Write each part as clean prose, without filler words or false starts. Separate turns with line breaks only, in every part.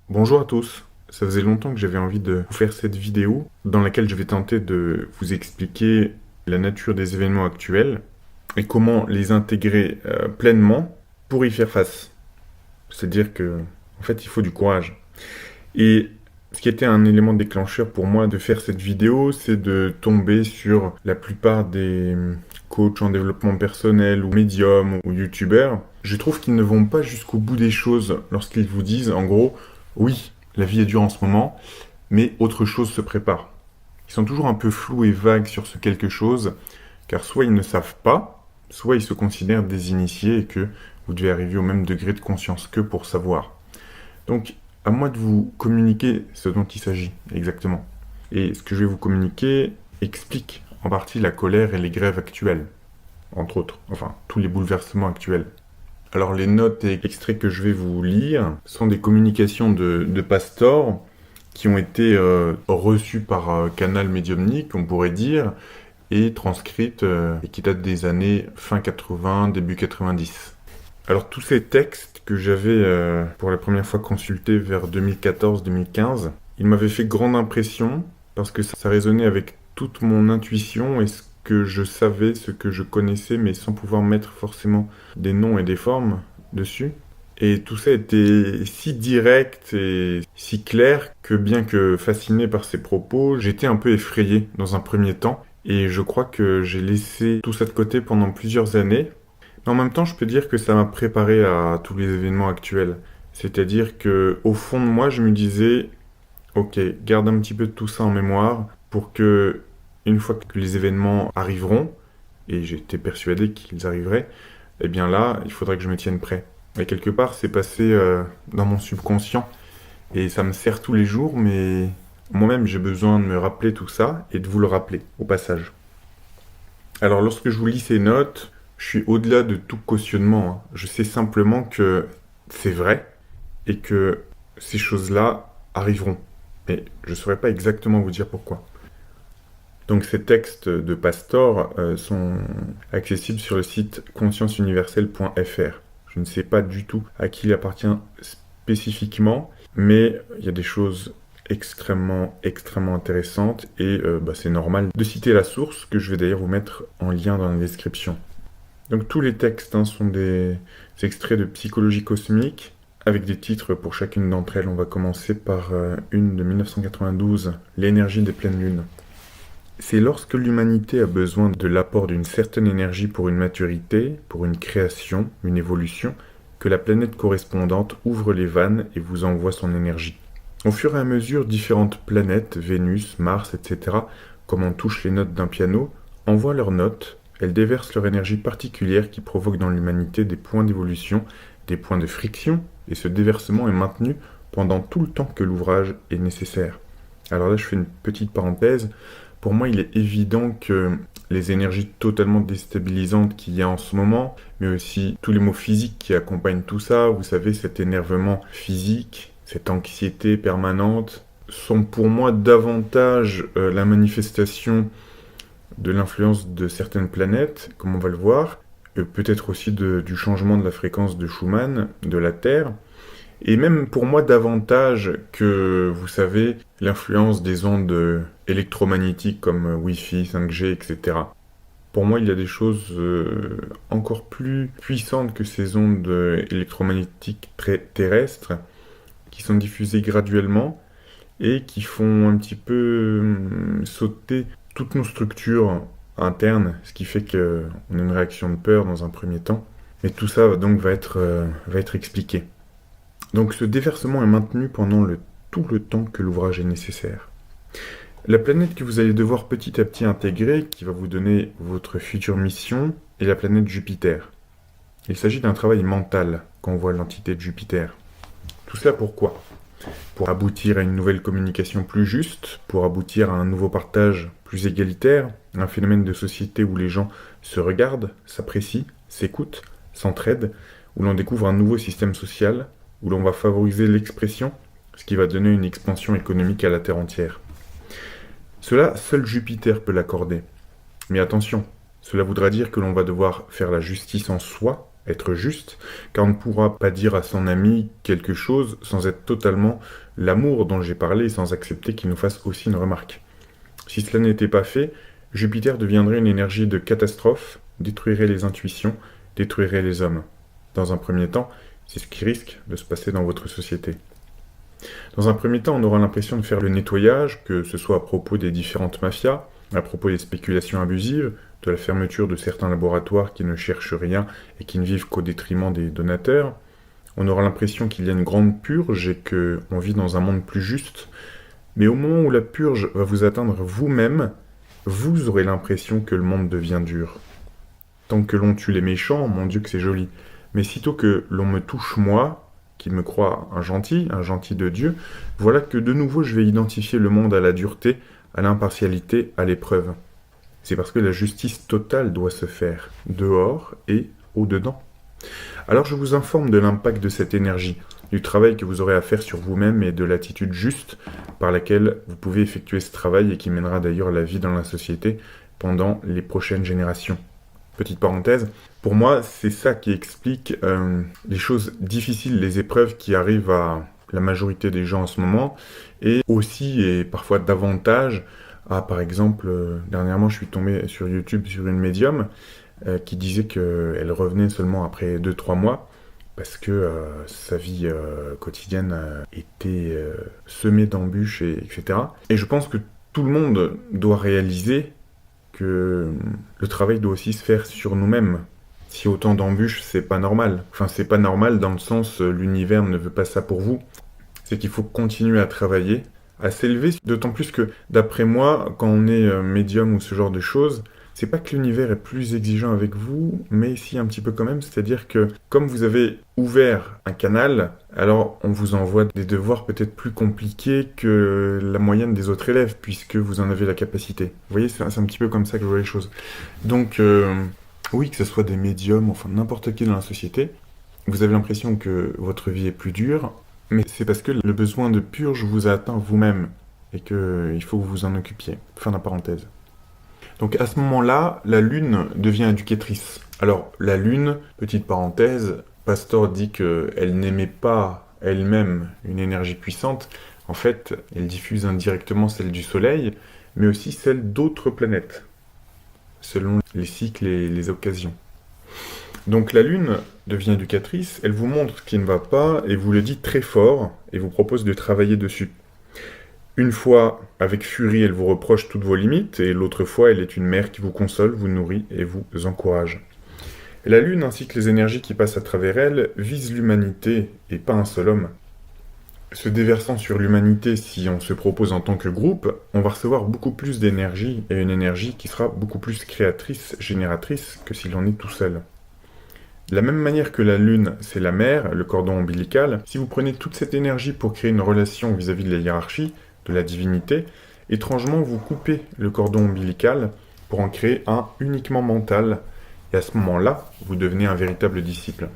Bonjour à tous. Ça faisait longtemps que j'avais envie de vous faire cette vidéo dans laquelle je vais tenter de vous expliquer la nature des événements actuels et comment les intégrer pleinement pour y faire face. C'est-à-dire que, en fait, il faut du courage. Et ce qui était un élément déclencheur pour moi de faire cette vidéo, c'est de tomber sur la plupart des coachs en développement personnel ou médiums ou youtubeurs. Je trouve qu'ils ne vont pas jusqu'au bout des choses lorsqu'ils vous disent, en gros, oui, la vie est dure en ce moment, mais autre chose se prépare. Ils sont toujours un peu flous et vagues sur ce quelque chose, car soit ils ne savent pas, soit ils se considèrent des initiés et que vous devez arriver au même degré de conscience qu'eux pour savoir. Donc, à moi de vous communiquer ce dont il s'agit exactement. Et ce que je vais vous communiquer explique en partie la colère et les grèves actuelles, entre autres, enfin tous les bouleversements actuels. Alors les notes et extraits que je vais vous lire sont des communications de Pastor qui ont été reçues par canal médiumnique, on pourrait dire, et transcrites et qui datent des années fin 80, début 90. Alors tous ces textes que j'avais pour la première fois consultés vers 2014-2015, ils m'avaient fait grande impression parce que ça résonnait avec toute mon intuition et ce que je savais, ce que je connaissais, mais sans pouvoir mettre forcément des noms et des formes dessus. Et tout ça était si direct et si clair que bien que fasciné par ces propos, j'étais un peu effrayé dans un premier temps. Et je crois que j'ai laissé tout ça de côté pendant plusieurs années. Mais en même temps, je peux dire que ça m'a préparé à tous les événements actuels. C'est-à-dire que au fond de moi, je me disais, ok, garde un petit peu de tout ça en mémoire pour que, une fois que les événements arriveront, et j'étais persuadé qu'ils arriveraient, eh bien là, il faudrait que je me tienne prêt. Et quelque part, c'est passé dans mon subconscient. Et ça me sert tous les jours, mais moi-même, j'ai besoin de me rappeler tout ça et de vous le rappeler au passage. Alors, lorsque je vous lis ces notes, je suis au-delà de tout cautionnement, hein. Je sais simplement que c'est vrai et que ces choses-là arriveront. Mais je ne saurais pas exactement vous dire pourquoi. Donc ces textes de Pastor sont accessibles sur le site conscienceuniverselle.fr. Je ne sais pas du tout à qui il appartient spécifiquement, mais il y a des choses extrêmement intéressantes et c'est normal de citer la source que je vais d'ailleurs vous mettre en lien dans la description. Donc tous les textes sont des extraits de psychologie cosmique avec des titres pour chacune d'entre elles. On va commencer par une de 1992, l'énergie des pleines lunes. C'est lorsque l'humanité a besoin de l'apport d'une certaine énergie pour une maturité, pour une création, une évolution, que la planète correspondante ouvre les vannes et vous envoie son énergie. Au fur et à mesure, différentes planètes, Vénus, Mars, etc., comme on touche les notes d'un piano, envoient leurs notes, elles déversent leur énergie particulière qui provoque dans l'humanité des points d'évolution, des points de friction, et ce déversement est maintenu pendant tout le temps que l'ouvrage est nécessaire. Alors là, je fais une petite parenthèse. Pour moi, il est évident que les énergies totalement déstabilisantes qu'il y a en ce moment, mais aussi tous les maux physiques qui accompagnent tout ça, vous savez, cet énervement physique, cette anxiété permanente, sont pour moi davantage la manifestation de l'influence de certaines planètes, comme on va le voir, peut-être aussi du changement de la fréquence de Schumann, de la Terre, et même pour moi davantage que, vous savez, l'influence des ondes électromagnétiques comme Wi-Fi, 5G, etc. Pour moi, il y a des choses encore plus puissantes que ces ondes électromagnétiques terrestres qui sont diffusées graduellement et qui font un petit peu sauter toutes nos structures internes, ce qui fait qu'on a une réaction de peur dans un premier temps. Et tout ça donc va être expliqué. Donc ce déversement est maintenu pendant tout le temps que l'ouvrage est nécessaire. La planète que vous allez devoir petit à petit intégrer, qui va vous donner votre future mission, est la planète Jupiter. Il s'agit d'un travail mental quand on voit l'entité de Jupiter. Tout cela pourquoi ? Pour aboutir à une nouvelle communication plus juste, pour aboutir à un nouveau partage plus égalitaire, un phénomène de société où les gens se regardent, s'apprécient, s'écoutent, s'entraident, où l'on découvre un nouveau système social, où l'on va favoriser l'expression, ce qui va donner une expansion économique à la Terre entière. Cela, seul Jupiter peut l'accorder. Mais attention, cela voudra dire que l'on va devoir faire la justice en soi être juste, car on ne pourra pas dire à son ami quelque chose sans être totalement l'amour dont j'ai parlé, sans accepter qu'il nous fasse aussi une remarque. Si cela n'était pas fait, Jupiter deviendrait une énergie de catastrophe, détruirait les intuitions, détruirait les hommes. Dans un premier temps, c'est ce qui risque de se passer dans votre société. Dans un premier temps, on aura l'impression de faire le nettoyage, que ce soit à propos des différentes mafias, à propos des spéculations abusives, de la fermeture de certains laboratoires qui ne cherchent rien et qui ne vivent qu'au détriment des donateurs. On aura l'impression qu'il y a une grande purge et qu'on vit dans un monde plus juste. Mais au moment où la purge va vous atteindre vous-même, vous aurez l'impression que le monde devient dur. Tant que l'on tue les méchants, mon Dieu que c'est joli. Mais sitôt que l'on me touche moi, qui me croit un gentil de Dieu, voilà que de nouveau je vais identifier le monde à la dureté, à l'impartialité, à l'épreuve. C'est parce que la justice totale doit se faire, dehors et au-dedans. Alors je vous informe de l'impact de cette énergie, du travail que vous aurez à faire sur vous-même et de l'attitude juste par laquelle vous pouvez effectuer ce travail et qui mènera d'ailleurs la vie dans la société pendant les prochaines générations. Petite parenthèse, pour moi c'est ça qui explique les choses difficiles, les épreuves qui arrivent à la majorité des gens en ce moment, et aussi et parfois davantage par exemple, dernièrement je suis tombé sur YouTube sur une médium qui disait qu'elle revenait seulement après 2-3 mois parce que sa vie quotidienne était semée d'embûches, etc. Et je pense que tout le monde doit réaliser que le travail doit aussi se faire sur nous-mêmes. Si autant d'embûches, c'est pas normal. Enfin, c'est pas normal dans le sens l'univers ne veut pas ça pour vous. C'est qu'il faut continuer à travailler, à s'élever, d'autant plus que, d'après moi, quand on est médium ou ce genre de choses, c'est pas que l'univers est plus exigeant avec vous, mais si un petit peu quand même, c'est-à-dire que comme vous avez ouvert un canal, alors on vous envoie des devoirs peut-être plus compliqués que la moyenne des autres élèves, puisque vous en avez la capacité. Vous voyez, c'est un petit peu comme ça que je vois les choses. Donc, oui, que ce soit des médiums, enfin n'importe qui dans la société, vous avez l'impression que votre vie est plus dure, mais c'est parce que le besoin de purge vous a atteint vous-même, et qu'il faut que vous vous en occupiez. Fin de la parenthèse. Donc à ce moment-là, la Lune devient éducatrice. Alors la Lune, petite parenthèse, Pastor dit qu'elle n'émet pas elle-même une énergie puissante. En fait, elle diffuse indirectement celle du Soleil, mais aussi celle d'autres planètes, selon les cycles et les occasions. Donc la Lune devient éducatrice, elle vous montre ce qui ne va pas et vous le dit très fort et vous propose de travailler dessus. Une fois, avec furie, elle vous reproche toutes vos limites, et l'autre fois, elle est une mère qui vous console, vous nourrit et vous encourage. Et la Lune, ainsi que les énergies qui passent à travers elle, visent l'humanité, et pas un seul homme. Se déversant sur l'humanité, si on se propose en tant que groupe, on va recevoir beaucoup plus d'énergie, et une énergie qui sera beaucoup plus créatrice, génératrice, que si l'on est tout seul. De la même manière que la Lune, c'est la mère, le cordon ombilical, si vous prenez toute cette énergie pour créer une relation vis-à-vis de la hiérarchie, de la divinité, étrangement vous coupez le cordon ombilical pour en créer un uniquement mental, et à ce moment-là, vous devenez un véritable disciple.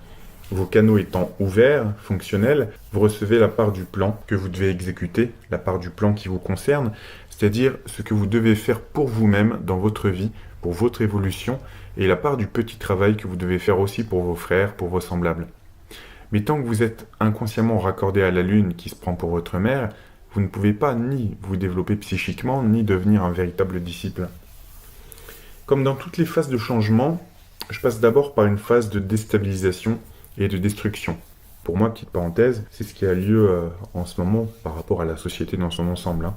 Vos canaux étant ouverts, fonctionnels, vous recevez la part du plan que vous devez exécuter, la part du plan qui vous concerne, c'est-à-dire ce que vous devez faire pour vous-même dans votre vie, pour votre évolution, et la part du petit travail que vous devez faire aussi pour vos frères, pour vos semblables. Mais tant que vous êtes inconsciemment raccordé à la Lune qui se prend pour votre mère, vous ne pouvez pas ni vous développer psychiquement, ni devenir un véritable disciple. Comme dans toutes les phases de changement, je passe d'abord par une phase de déstabilisation et de destruction. Pour moi, petite parenthèse, c'est ce qui a lieu en ce moment par rapport à la société dans son ensemble.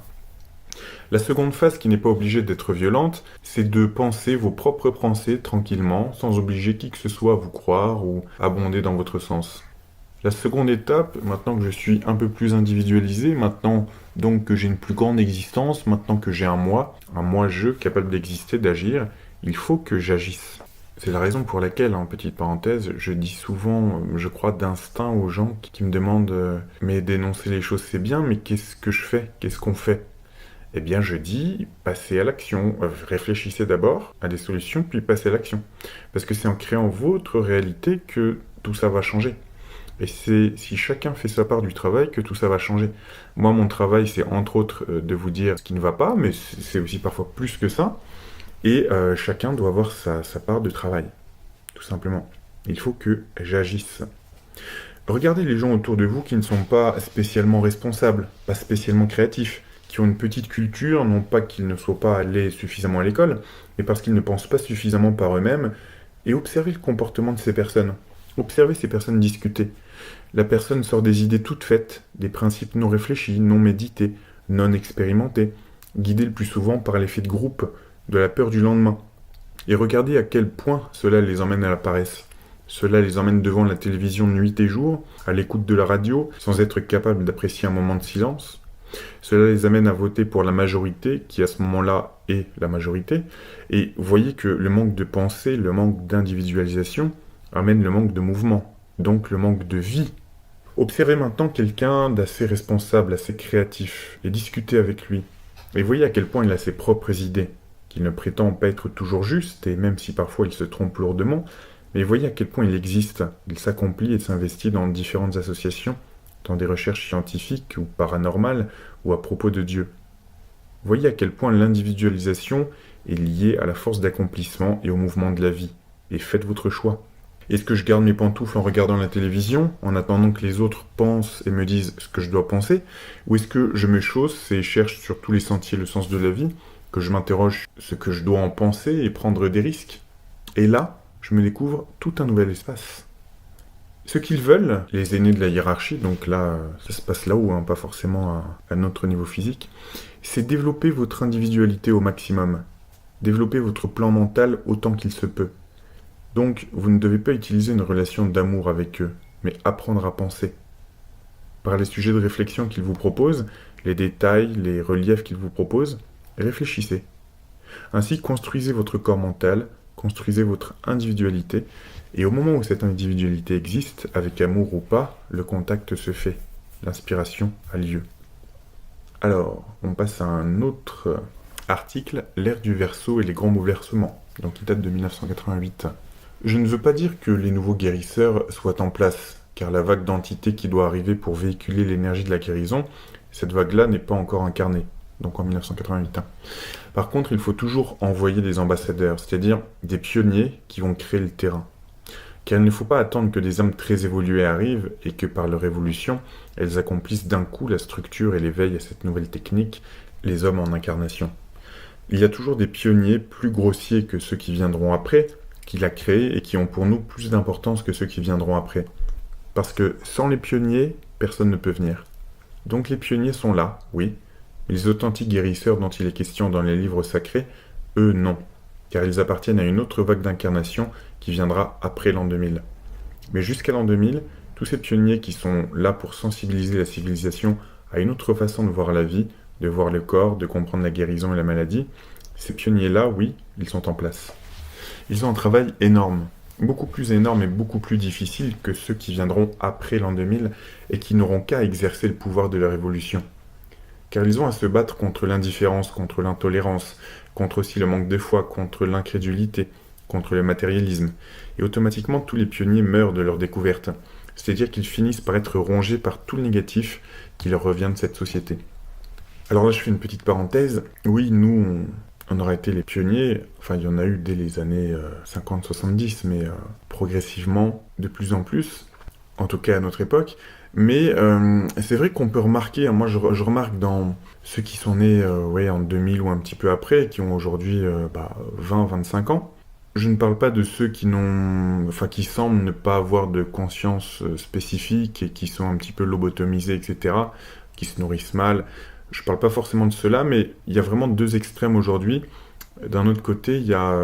La seconde phase, qui n'est pas obligée d'être violente, c'est de penser vos propres pensées tranquillement, sans obliger qui que ce soit à vous croire ou abonder dans votre sens. La seconde étape, maintenant que je suis un peu plus individualisé, maintenant donc que j'ai une plus grande existence, maintenant que j'ai un moi-je capable d'exister, d'agir, il faut que j'agisse. C'est la raison pour laquelle, en petite parenthèse, je dis souvent, je crois, d'instinct aux gens qui me demandent mais dénoncer les choses c'est bien, mais qu'est-ce que je fais? Qu'est-ce qu'on fait? Eh bien je dis, passez à l'action, réfléchissez d'abord à des solutions, puis passez à l'action. Parce que c'est en créant votre réalité que tout ça va changer. Et c'est si chacun fait sa part du travail que tout ça va changer. Moi, mon travail, c'est entre autres de vous dire ce qui ne va pas, mais c'est aussi parfois plus que ça. Et chacun doit avoir sa part de travail, tout simplement. Il faut que j'agisse. Regardez les gens autour de vous qui ne sont pas spécialement responsables, pas spécialement créatifs, qui ont une petite culture, non pas qu'ils ne soient pas allés suffisamment à l'école, mais parce qu'ils ne pensent pas suffisamment par eux-mêmes, et observez le comportement de ces personnes. Observez ces personnes discuter. La personne sort des idées toutes faites, des principes non réfléchis, non médités, non expérimentés, guidés le plus souvent par l'effet de groupe, de la peur du lendemain. Et regardez à quel point cela les emmène à la paresse. Cela les emmène devant la télévision nuit et jour, à l'écoute de la radio, sans être capable d'apprécier un moment de silence. Cela les amène à voter pour la majorité, qui à ce moment-là est la majorité. Et voyez que le manque de pensée, le manque d'individualisation, amène le manque de mouvement, donc le manque de vie. Observez maintenant quelqu'un d'assez responsable, assez créatif, et discutez avec lui. Et voyez à quel point il a ses propres idées, qu'il ne prétend pas être toujours juste, et même si parfois il se trompe lourdement, mais voyez à quel point il existe, il s'accomplit et s'investit dans différentes associations, dans des recherches scientifiques ou paranormales, ou à propos de Dieu. Voyez à quel point l'individualisation est liée à la force d'accomplissement et au mouvement de la vie. Et faites votre choix. Est-ce que je garde mes pantoufles en regardant la télévision, en attendant que les autres pensent et me disent ce que je dois penser, ou est-ce que je me chausse et cherche sur tous les sentiers le sens de la vie, que je m'interroge ce que je dois en penser et prendre des risques? Et là, je me découvre tout un nouvel espace. Ce qu'ils veulent, les aînés de la hiérarchie, donc là, ça se passe là-haut, pas forcément à notre niveau physique, c'est développer votre individualité au maximum. Développer votre plan mental autant qu'il se peut. Donc, vous ne devez pas utiliser une relation d'amour avec eux, mais apprendre à penser. Par les sujets de réflexion qu'ils vous proposent, les détails, les reliefs qu'ils vous proposent, réfléchissez. Ainsi, construisez votre corps mental, construisez votre individualité, et au moment où cette individualité existe, avec amour ou pas, le contact se fait, l'inspiration a lieu. Alors, on passe à un autre article, l'ère du Verseau et les grands bouleversements, donc qui date de 1988. Je ne veux pas dire que les nouveaux guérisseurs soient en place, car la vague d'entités qui doit arriver pour véhiculer l'énergie de la guérison, cette vague-là n'est pas encore incarnée, donc en 1988. Par contre, il faut toujours envoyer des ambassadeurs, c'est-à-dire des pionniers qui vont créer le terrain. Car il ne faut pas attendre que des âmes très évoluées arrivent et que par leur évolution, elles accomplissent d'un coup la structure et l'éveil à cette nouvelle technique, les hommes en incarnation. Il y a toujours des pionniers plus grossiers que ceux qui viendront après, qui l'a créé et qui ont pour nous plus d'importance que ceux qui viendront après. Parce que sans les pionniers, personne ne peut venir. Donc les pionniers sont là, oui, mais les authentiques guérisseurs dont il est question dans les livres sacrés, eux non, car ils appartiennent à une autre vague d'incarnation qui viendra après l'an 2000. Mais jusqu'à l'an 2000, tous ces pionniers qui sont là pour sensibiliser la civilisation à une autre façon de voir la vie, de voir le corps, de comprendre la guérison et la maladie, ces pionniers-là, oui, ils sont en place. Ils ont un travail énorme, beaucoup plus énorme et beaucoup plus difficile que ceux qui viendront après l'an 2000 et qui n'auront qu'à exercer le pouvoir de leur évolution. Car ils ont à se battre contre l'indifférence, contre l'intolérance, contre aussi le manque de foi, contre l'incrédulité, contre le matérialisme. Et automatiquement, tous les pionniers meurent de leur découverte. C'est-à-dire qu'ils finissent par être rongés par tout le négatif qui leur revient de cette société. Alors là, je fais une petite parenthèse. Oui, nous, on aurait été les pionniers. Enfin, il y en a eu dès les années 50-70, mais progressivement, de plus en plus, en tout cas à notre époque. Mais c'est vrai qu'on peut remarquer, moi je remarque dans ceux qui sont nés en 2000 ou un petit peu après, qui ont aujourd'hui 20-25 ans, je ne parle pas de ceux qui semblent ne pas avoir de conscience spécifique et qui sont un petit peu lobotomisés, etc., qui se nourrissent mal. Je parle pas forcément de cela, mais il y a vraiment deux extrêmes aujourd'hui. D'un autre côté, il y a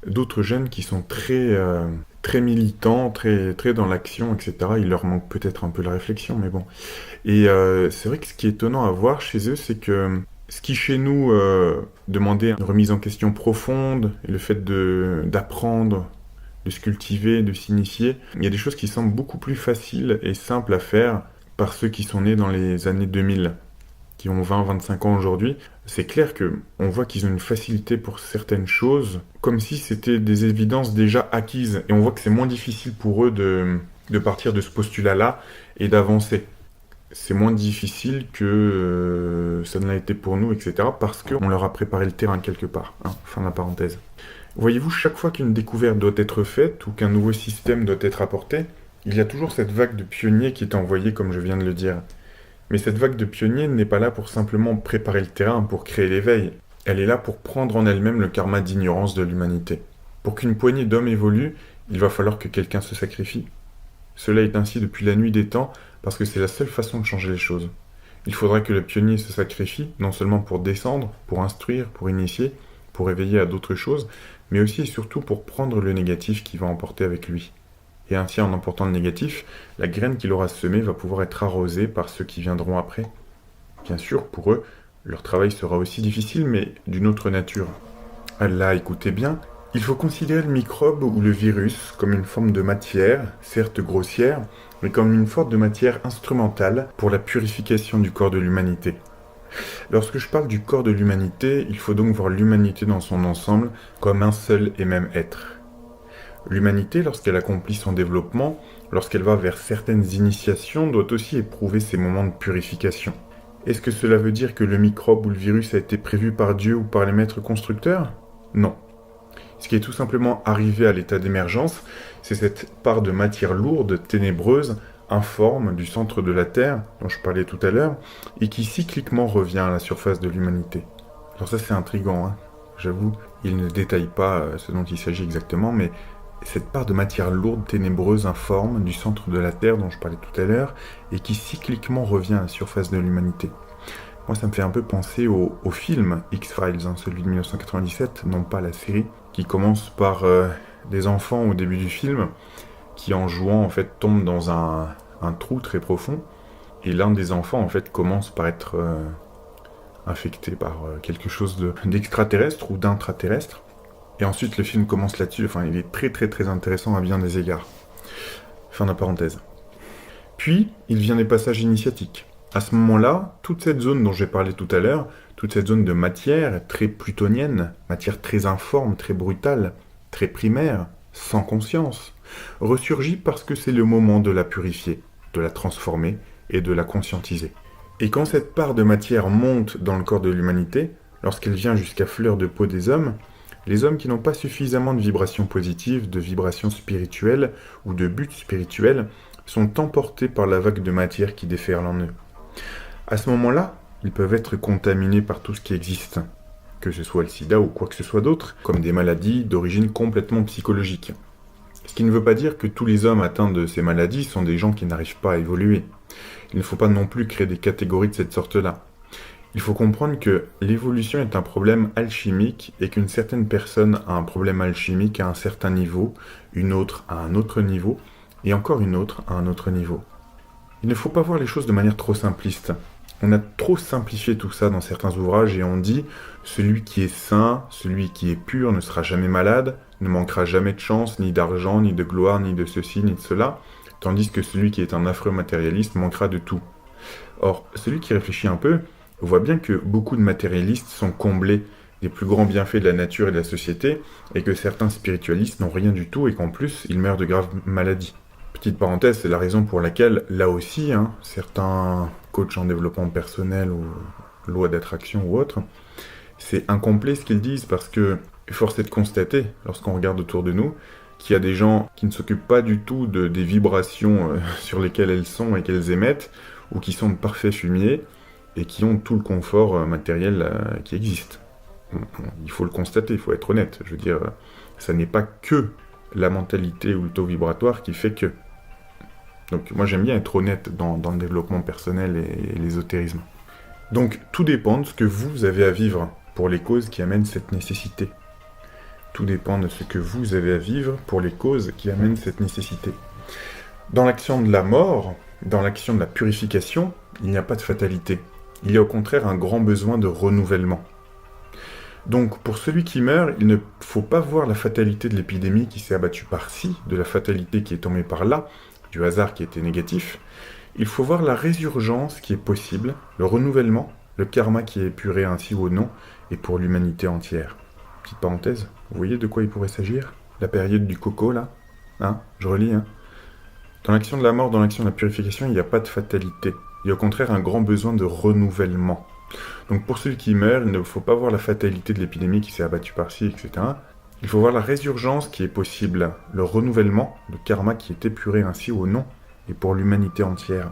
d'autres jeunes qui sont très militants, très dans l'action, etc. Il leur manque peut-être un peu la réflexion, mais bon. Et c'est vrai que ce qui est étonnant à voir chez eux, c'est que ce qui chez nous demandait une remise en question profonde, et le fait d'apprendre, de se cultiver, de s'initier, il y a des choses qui semblent beaucoup plus faciles et simples à faire par ceux qui sont nés dans les années 2000, qui ont 20-25 ans aujourd'hui. C'est clair qu'on voit qu'ils ont une facilité pour certaines choses, comme si c'était des évidences déjà acquises. Et on voit que c'est moins difficile pour eux de partir de ce postulat-là et d'avancer. c'est moins difficile que ça ne l'a été pour nous, etc. Parce qu'on leur a préparé le terrain quelque part. Hein, fin de la parenthèse. Voyez-vous, chaque fois qu'une découverte doit être faite ou qu'un nouveau système doit être apporté, il y a toujours cette vague de pionniers qui est envoyée, comme je viens de le dire. Mais cette vague de pionniers n'est pas là pour simplement préparer le terrain, pour créer l'éveil. Elle est là pour prendre en elle-même le karma d'ignorance de l'humanité. Pour qu'une poignée d'hommes évolue, il va falloir que quelqu'un se sacrifie. Cela est ainsi depuis la nuit des temps, parce que c'est la seule façon de changer les choses. Il faudra que le pionnier se sacrifie, non seulement pour descendre, pour instruire, pour initier, pour éveiller à d'autres choses, mais aussi et surtout pour prendre le négatif qu'il va emporter avec lui. Et ainsi, en emportant le négatif, la graine qu'il aura semée va pouvoir être arrosée par ceux qui viendront après. Bien sûr, pour eux, leur travail sera aussi difficile, mais d'une autre nature. Allah, écoutez bien, il faut considérer le microbe ou le virus comme une forme de matière, certes grossière, mais comme une forme de matière instrumentale pour la purification du corps de l'humanité. Lorsque je parle du corps de l'humanité, il faut donc voir l'humanité dans son ensemble comme un seul et même être. L'humanité, lorsqu'elle accomplit son développement, lorsqu'elle va vers certaines initiations, doit aussi éprouver ces moments de purification. Est-ce que cela veut dire que le microbe ou le virus a été prévu par Dieu ou par les maîtres constructeurs? Non. Ce qui est tout simplement arrivé à l'état d'émergence, c'est cette part de matière lourde, ténébreuse, informe du centre de la Terre, dont je parlais tout à l'heure, et qui cycliquement revient à la surface de l'humanité. Alors ça c'est intriguant, hein. J'avoue, il ne détaille pas ce dont il s'agit exactement, mais cette part de matière lourde, ténébreuse, informe du centre de la Terre dont je parlais tout à l'heure, et qui cycliquement revient à la surface de l'humanité. Moi, ça me fait un peu penser au film X-Files, hein, celui de 1997, non pas la série, qui commence par des enfants au début du film, qui en jouant, en fait, tombent dans un trou très profond, et l'un des enfants, en fait, commence par être infecté par quelque chose d'extraterrestre ou d'intraterrestre. Et ensuite, le film commence là-dessus. Enfin, il est très très très intéressant à bien des égards. Fin de la parenthèse. Puis, il vient des passages initiatiques. À ce moment-là, toute cette zone dont j'ai parlé tout à l'heure, toute cette zone de matière très plutonienne, matière très informe, très brutale, très primaire, sans conscience, ressurgit parce que c'est le moment de la purifier, de la transformer et de la conscientiser. Et quand cette part de matière monte dans le corps de l'humanité, lorsqu'elle vient jusqu'à fleur de peau des hommes, les hommes qui n'ont pas suffisamment de vibrations positives, de vibrations spirituelles ou de buts spirituels sont emportés par la vague de matière qui déferle en eux. À ce moment-là, ils peuvent être contaminés par tout ce qui existe, que ce soit le sida ou quoi que ce soit d'autre, comme des maladies d'origine complètement psychologique. Ce qui ne veut pas dire que tous les hommes atteints de ces maladies sont des gens qui n'arrivent pas à évoluer. Il ne faut pas non plus créer des catégories de cette sorte-là. Il faut comprendre que l'évolution est un problème alchimique et qu'une certaine personne a un problème alchimique à un certain niveau, une autre à un autre niveau, et encore une autre à un autre niveau. Il ne faut pas voir les choses de manière trop simpliste. On a trop simplifié tout ça dans certains ouvrages et on dit « celui qui est saint, celui qui est pur ne sera jamais malade, ne manquera jamais de chance, ni d'argent, ni de gloire, ni de ceci, ni de cela, tandis que celui qui est un affreux matérialiste manquera de tout. » Or, celui qui réfléchit un peu voit bien que beaucoup de matérialistes sont comblés des plus grands bienfaits de la nature et de la société, et que certains spiritualistes n'ont rien du tout et qu'en plus, ils meurent de graves maladies. Petite parenthèse, c'est la raison pour laquelle, là aussi, certains coachs en développement personnel ou loi d'attraction ou autre, c'est incomplet ce qu'ils disent parce que force est de constater, lorsqu'on regarde autour de nous, qu'il y a des gens qui ne s'occupent pas du tout des vibrations sur lesquelles elles sont et qu'elles émettent, ou qui sont de parfaits fumiers, et qui ont tout le confort matériel qui existe. Il faut le constater, il faut être honnête. Je veux dire, ça n'est pas que la mentalité ou le taux vibratoire qui fait que. Donc moi j'aime bien être honnête dans le développement personnel et l'ésotérisme. Donc tout dépend de ce que vous avez à vivre pour les causes qui amènent cette nécessité. Tout dépend de ce que vous avez à vivre pour les causes qui amènent cette nécessité. Dans l'action de la mort, dans l'action de la purification, il n'y a pas de fatalité. Il y a au contraire un grand besoin de renouvellement. Donc, pour celui qui meurt, il ne faut pas voir la fatalité de l'épidémie qui s'est abattue par-ci, de la fatalité qui est tombée par-là, du hasard qui était négatif. Il faut voir la résurgence qui est possible, le renouvellement, le karma qui est épuré ainsi ou non, et pour l'humanité entière. Petite parenthèse, vous voyez de quoi il pourrait s'agir? La période du coco, là? Je relis, Dans l'action de la mort, dans l'action de la purification, il n'y a pas de fatalité. Il y a au contraire un grand besoin de renouvellement. Donc pour celui qui meurt, il ne faut pas voir la fatalité de l'épidémie qui s'est abattue par-ci, etc. Il faut voir la résurgence qui est possible, le renouvellement, le karma qui est épuré ainsi au nom et pour l'humanité entière.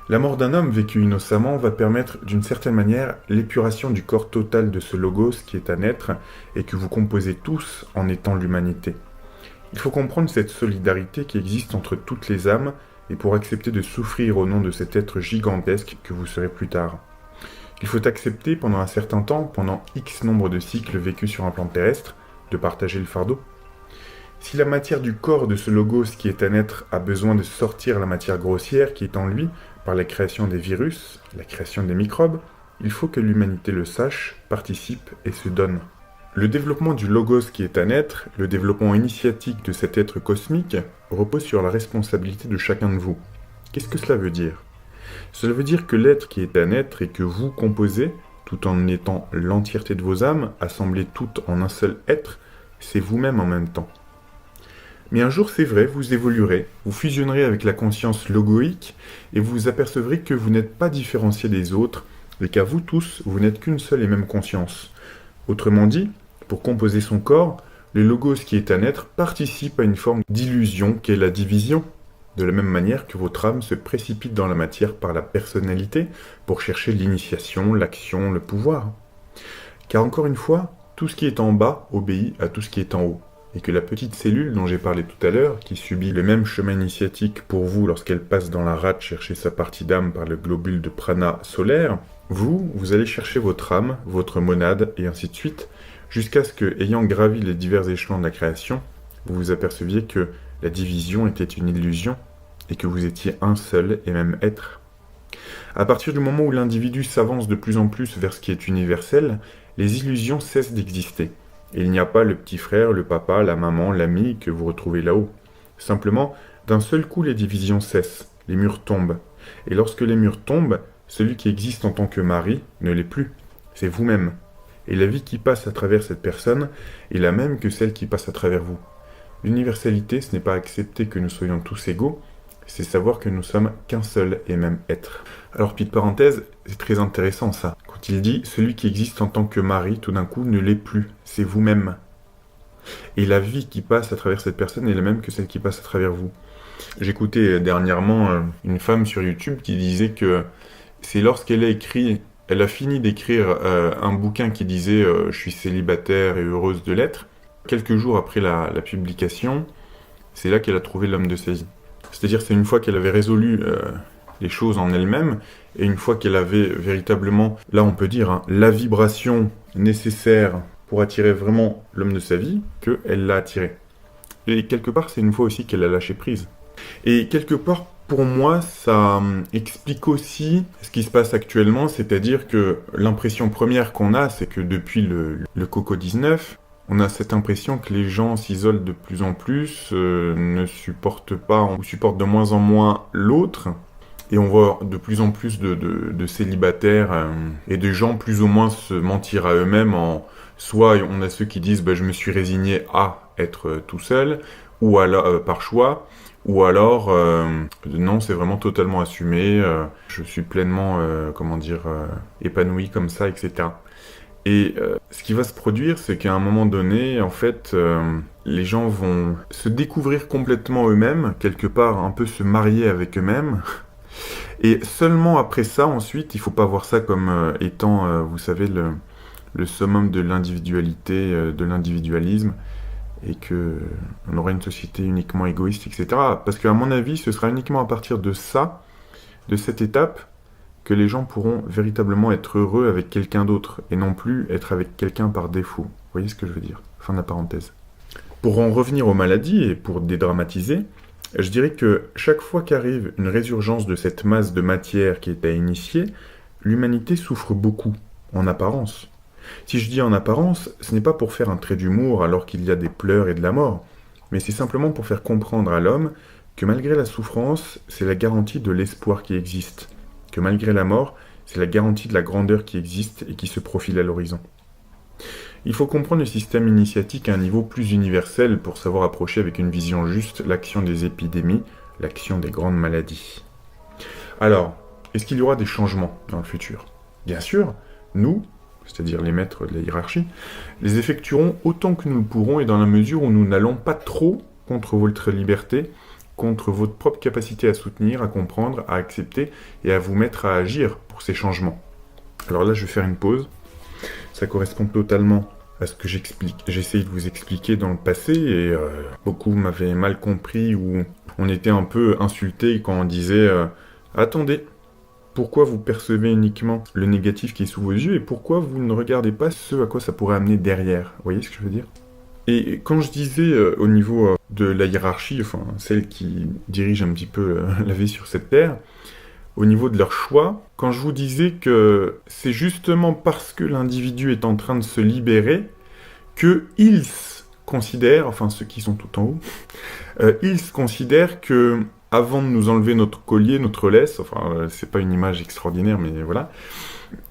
La mort d'un homme vécu innocemment va permettre d'une certaine manière l'épuration du corps total de ce logos qui est à naître et que vous composez tous en étant l'humanité. Il faut comprendre cette solidarité qui existe entre toutes les âmes et pour accepter de souffrir au nom de cet être gigantesque que vous serez plus tard. Il faut accepter pendant un certain temps, pendant X nombre de cycles vécus sur un plan terrestre, de partager le fardeau. Si la matière du corps de ce logos qui est à naître a besoin de sortir la matière grossière qui est en lui par la création des virus, la création des microbes, il faut que l'humanité le sache, participe et se donne. Le développement du logos qui est à naître, le développement initiatique de cet être cosmique, repose sur la responsabilité de chacun de vous. Qu'est-ce que cela veut dire ? Cela veut dire que l'être qui est à naître et que vous composez, tout en étant l'entièreté de vos âmes, assemblées toutes en un seul être, c'est vous-même en même temps. Mais un jour, c'est vrai, vous évoluerez, vous fusionnerez avec la conscience logoïque et vous vous apercevrez que vous n'êtes pas différenciés des autres et qu'à vous tous, vous n'êtes qu'une seule et même conscience. Autrement dit, pour composer son corps, le logos qui est à naître participe à une forme d'illusion qu'est la division, de la même manière que votre âme se précipite dans la matière par la personnalité pour chercher l'initiation, l'action, le pouvoir. Car encore une fois, tout ce qui est en bas obéit à tout ce qui est en haut. Et que la petite cellule dont j'ai parlé tout à l'heure, qui subit le même chemin initiatique pour vous lorsqu'elle passe dans la rate chercher sa partie d'âme par le globule de prana solaire, vous allez chercher votre âme, votre monade, et ainsi de suite, jusqu'à ce que, ayant gravi les divers échelons de la création, vous vous aperceviez que la division était une illusion, et que vous étiez un seul et même être. À partir du moment où l'individu s'avance de plus en plus vers ce qui est universel, les illusions cessent d'exister. Et il n'y a pas le petit frère, le papa, la maman, l'ami que vous retrouvez là-haut. Simplement, d'un seul coup, les divisions cessent, les murs tombent. Et lorsque les murs tombent, celui qui existe en tant que mari ne l'est plus. C'est vous-même. Et la vie qui passe à travers cette personne est la même que celle qui passe à travers vous. L'universalité, ce n'est pas accepter que nous soyons tous égaux, c'est savoir que nous sommes qu'un seul et même être. Alors, petite parenthèse, c'est très intéressant ça. Quand il dit « celui qui existe en tant que mari, tout d'un coup, ne l'est plus, c'est vous-même ». Et la vie qui passe à travers cette personne est la même que celle qui passe à travers vous. J'écoutais dernièrement une femme sur YouTube qui disait que c'est lorsqu'elle a fini d'écrire un bouquin qui disait « je suis célibataire et heureuse de l'être », quelques jours après la publication, c'est là qu'elle a trouvé l'homme de sa vie. C'est-à-dire c'est une fois qu'elle avait résolu les choses en elle-même, et une fois qu'elle avait véritablement, là on peut dire, la vibration nécessaire pour attirer vraiment l'homme de sa vie, qu'elle l'a attiré. Et quelque part, c'est une fois aussi qu'elle a lâché prise. Et quelque part, pour moi, ça explique aussi ce qui se passe actuellement, c'est-à-dire que l'impression première qu'on a, c'est que depuis le Coco-19, on a cette impression que les gens s'isolent de plus en plus, ne supportent pas ou supportent de moins en moins l'autre. Et on voit de plus en plus de célibataires et de gens plus ou moins se mentir à eux-mêmes. Soit on a ceux qui disent je me suis résigné à être tout seul, ou alors par choix, ou alors non, c'est vraiment totalement assumé, je suis pleinement épanoui comme ça, etc. Et ce qui va se produire, c'est qu'à un moment donné, en fait, les gens vont se découvrir complètement eux-mêmes, quelque part un peu se marier avec eux-mêmes. Et seulement après ça, ensuite, il ne faut pas voir ça comme étant, vous savez, le summum de l'individualité, de l'individualisme, et qu'on aura une société uniquement égoïste, etc. Parce qu'à mon avis, ce sera uniquement à partir de ça, de cette étape, que les gens pourront véritablement être heureux avec quelqu'un d'autre, et non plus être avec quelqu'un par défaut. Vous voyez ce que je veux dire ? Fin de la parenthèse. Pour en revenir aux maladies, et pour dédramatiser, je dirais que chaque fois qu'arrive une résurgence de cette masse de matière qui est à initier, l'humanité souffre beaucoup, en apparence. Si je dis en apparence, ce n'est pas pour faire un trait d'humour alors qu'il y a des pleurs et de la mort, mais c'est simplement pour faire comprendre à l'homme que malgré la souffrance, c'est la garantie de l'espoir qui existe, que malgré la mort, c'est la garantie de la grandeur qui existe et qui se profile à l'horizon. Il faut comprendre le système initiatique à un niveau plus universel pour savoir approcher avec une vision juste l'action des épidémies, l'action des grandes maladies. Alors, Est-ce qu'il y aura des changements dans le futur? Bien sûr, nous, c'est-à-dire les maîtres de la hiérarchie, les effectuerons autant que nous le pourrons et dans la mesure où nous n'allons pas trop contre votre liberté, contre votre propre capacité à soutenir, à comprendre, à accepter et à vous mettre à agir pour ces changements. Alors là, je vais faire une pause. Ça correspond totalement à ce que j'essaye de vous expliquer dans le passé et beaucoup m'avaient mal compris ou on était un peu insultés quand on disait attendez, pourquoi vous percevez uniquement le négatif qui est sous vos yeux et pourquoi vous ne regardez pas ce à quoi ça pourrait amener derrière? Vous voyez ce que je veux dire? Et quand je disais au niveau de la hiérarchie, enfin celle qui dirige un petit peu la vie sur cette terre, au niveau de leur choix, quand je vous disais que c'est justement parce que l'individu est en train de se libérer qu'ils considèrent, enfin ceux qui sont tout en haut, ils considèrent que avant de nous enlever notre collier, notre laisse, enfin c'est pas une image extraordinaire mais voilà,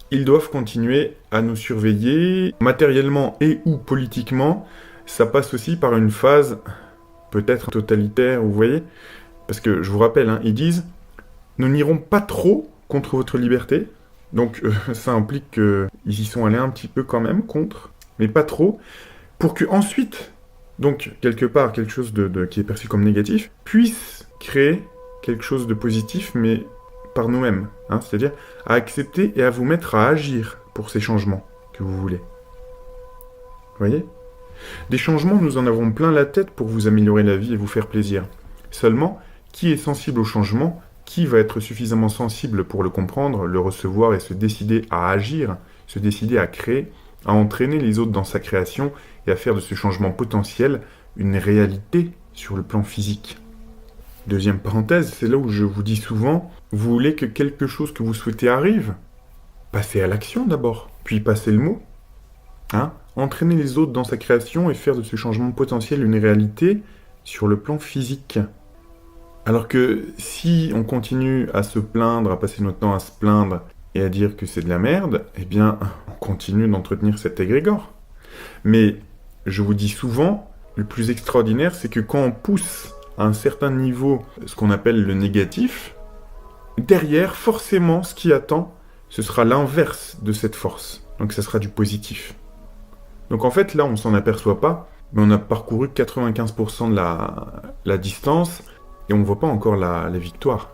ils doivent continuer à nous surveiller matériellement et ou politiquement. Ça passe aussi par une phase peut-être totalitaire, vous voyez? Parce que je vous rappelle, hein, ils disent nous n'irons pas trop contre votre liberté. Donc ça implique qu'ils y sont allés un petit peu quand même contre, mais pas trop, pour que ensuite, donc quelque part quelque chose qui est perçu comme négatif, puisse créer quelque chose de positif, mais par nous-mêmes. Hein, c'est-à-dire à accepter et à vous mettre à agir pour ces changements que vous voulez. Vous voyez? Des changements, nous en avons plein la tête pour vous améliorer la vie et vous faire plaisir. Seulement, qui est sensible au changement? Qui va être suffisamment sensible pour le comprendre, le recevoir et se décider à agir, se décider à créer, à entraîner les autres dans sa création et à faire de ce changement potentiel une réalité sur le plan physique? Deuxième parenthèse, c'est là où je vous dis souvent, vous voulez que quelque chose que vous souhaitez arrive? Passez à l'action d'abord, puis passez le mot. Hein? Entraîner les autres dans sa création et faire de ce changement potentiel une réalité sur le plan physique. Alors que si on continue à se plaindre, à passer notre temps à se plaindre et à dire que c'est de la merde, eh bien, on continue d'entretenir cet égrégore. Mais je vous dis souvent, le plus extraordinaire, c'est que quand on pousse à un certain niveau ce qu'on appelle le négatif, derrière, forcément, ce qui attend, ce sera l'inverse de cette force. Donc ça sera du positif. Donc en fait, là, on s'en aperçoit pas, mais on a parcouru 95% de la distance, et on ne voit pas encore la victoire.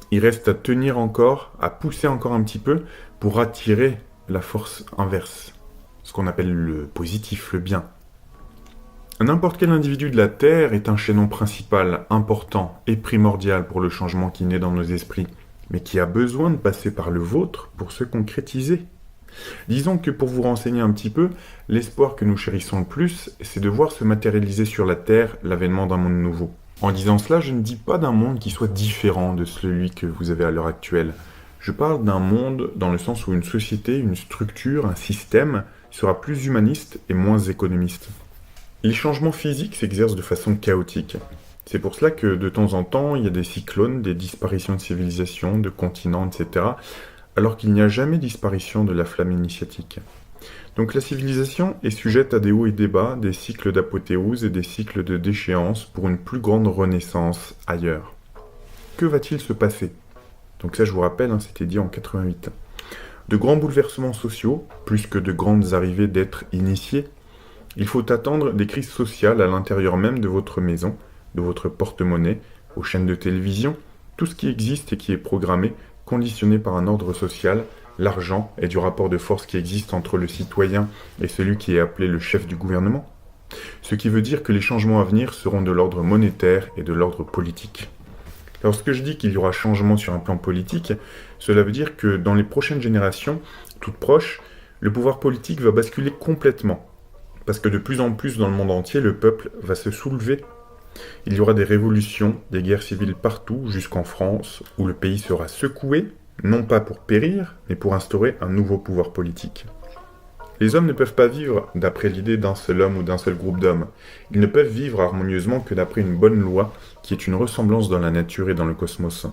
Il reste à tenir encore, à pousser encore un petit peu pour attirer la force inverse. Ce qu'on appelle le positif, le bien. N'importe quel individu de la Terre est un chaînon principal, important et primordial pour le changement qui naît dans nos esprits, mais qui a besoin de passer par le vôtre pour se concrétiser. Disons que pour vous renseigner un petit peu, l'espoir que nous chérissons le plus, c'est de voir se matérialiser sur la Terre l'avènement d'un monde nouveau. En disant cela, je ne dis pas d'un monde qui soit différent de celui que vous avez à l'heure actuelle. Je parle d'un monde dans le sens où une société, une structure, un système sera plus humaniste et moins économiste. Les changements physiques s'exercent de façon chaotique. C'est pour cela que de temps en temps, il y a des cyclones, des disparitions de civilisations, de continents, etc., alors qu'il n'y a jamais disparition de la flamme initiatique. Donc la civilisation est sujette à des hauts et des bas, des cycles d'apothéose et des cycles de déchéance pour une plus grande renaissance ailleurs. Que va-t-il se passer? Donc ça je vous rappelle, c'était dit en 88. De grands bouleversements sociaux, plus que de grandes arrivées d'êtres initiés. Il faut attendre des crises sociales à l'intérieur même de votre maison, de votre porte-monnaie, aux chaînes de télévision, tout ce qui existe et qui est programmé, conditionné par un ordre social, l'argent et du rapport de force qui existe entre le citoyen et celui qui est appelé le chef du gouvernement. Ce qui veut dire que les changements à venir seront de l'ordre monétaire et de l'ordre politique. Lorsque je dis qu'il y aura changement sur un plan politique, cela veut dire que dans les prochaines générations, toutes proches, le pouvoir politique va basculer complètement. Parce que de plus en plus dans le monde entier, le peuple va se soulever. Il y aura des révolutions, des guerres civiles partout, jusqu'en France, où le pays sera secoué, non pas pour périr, mais pour instaurer un nouveau pouvoir politique. Les hommes ne peuvent pas vivre d'après l'idée d'un seul homme ou d'un seul groupe d'hommes. Ils ne peuvent vivre harmonieusement que d'après une bonne loi, qui est une ressemblance dans la nature et dans le cosmos.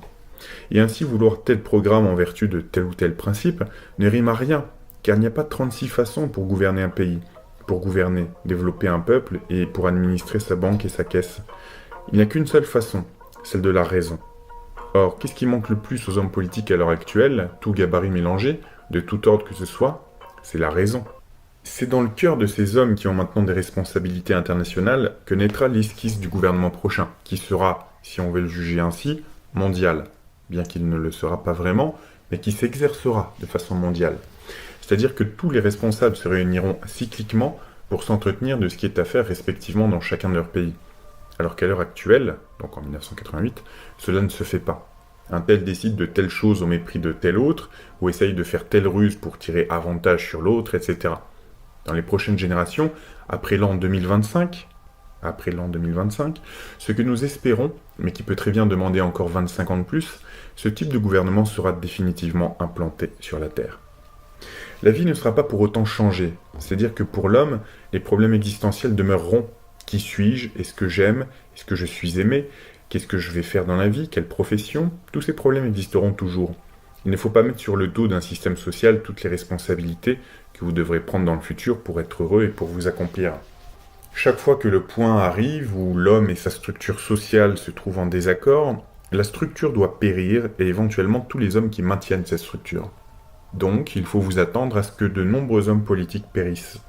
Et ainsi vouloir tel programme en vertu de tel ou tel principe ne rime à rien, car il n'y a pas 36 façons pour gouverner un pays, pour gouverner, développer un peuple et pour administrer sa banque et sa caisse. Il n'y a qu'une seule façon, celle de la raison. Or, qu'est-ce qui manque le plus aux hommes politiques à l'heure actuelle, tout gabarit mélangé, de tout ordre que ce soit? C'est la raison. C'est dans le cœur de ces hommes qui ont maintenant des responsabilités internationales que naîtra l'esquisse du gouvernement prochain, qui sera, si on veut le juger ainsi, mondial, bien qu'il ne le sera pas vraiment, mais qui s'exercera de façon mondiale. C'est-à-dire que tous les responsables se réuniront cycliquement pour s'entretenir de ce qui est à faire respectivement dans chacun de leurs pays. Alors qu'à l'heure actuelle, donc en 1988, cela ne se fait pas. Un tel décide de telle chose au mépris de tel autre, ou essaye de faire telle ruse pour tirer avantage sur l'autre, etc. Dans les prochaines générations, après l'an 2025, ce que nous espérons, mais qui peut très bien demander encore 25 ans de plus, ce type de gouvernement sera définitivement implanté sur la Terre. La vie ne sera pas pour autant changée, c'est-à-dire que pour l'homme, les problèmes existentiels demeureront. Qui suis-je? Est-ce que j'aime? Est-ce que je suis aimé? Qu'est-ce que je vais faire dans la vie? Quelle profession? Tous ces problèmes existeront toujours. Il ne faut pas mettre sur le dos d'un système social toutes les responsabilités que vous devrez prendre dans le futur pour être heureux et pour vous accomplir. Chaque fois que le point arrive où l'homme et sa structure sociale se trouvent en désaccord, la structure doit périr et éventuellement tous les hommes qui maintiennent cette structure. Donc, il faut vous attendre à ce que de nombreux hommes politiques périssent.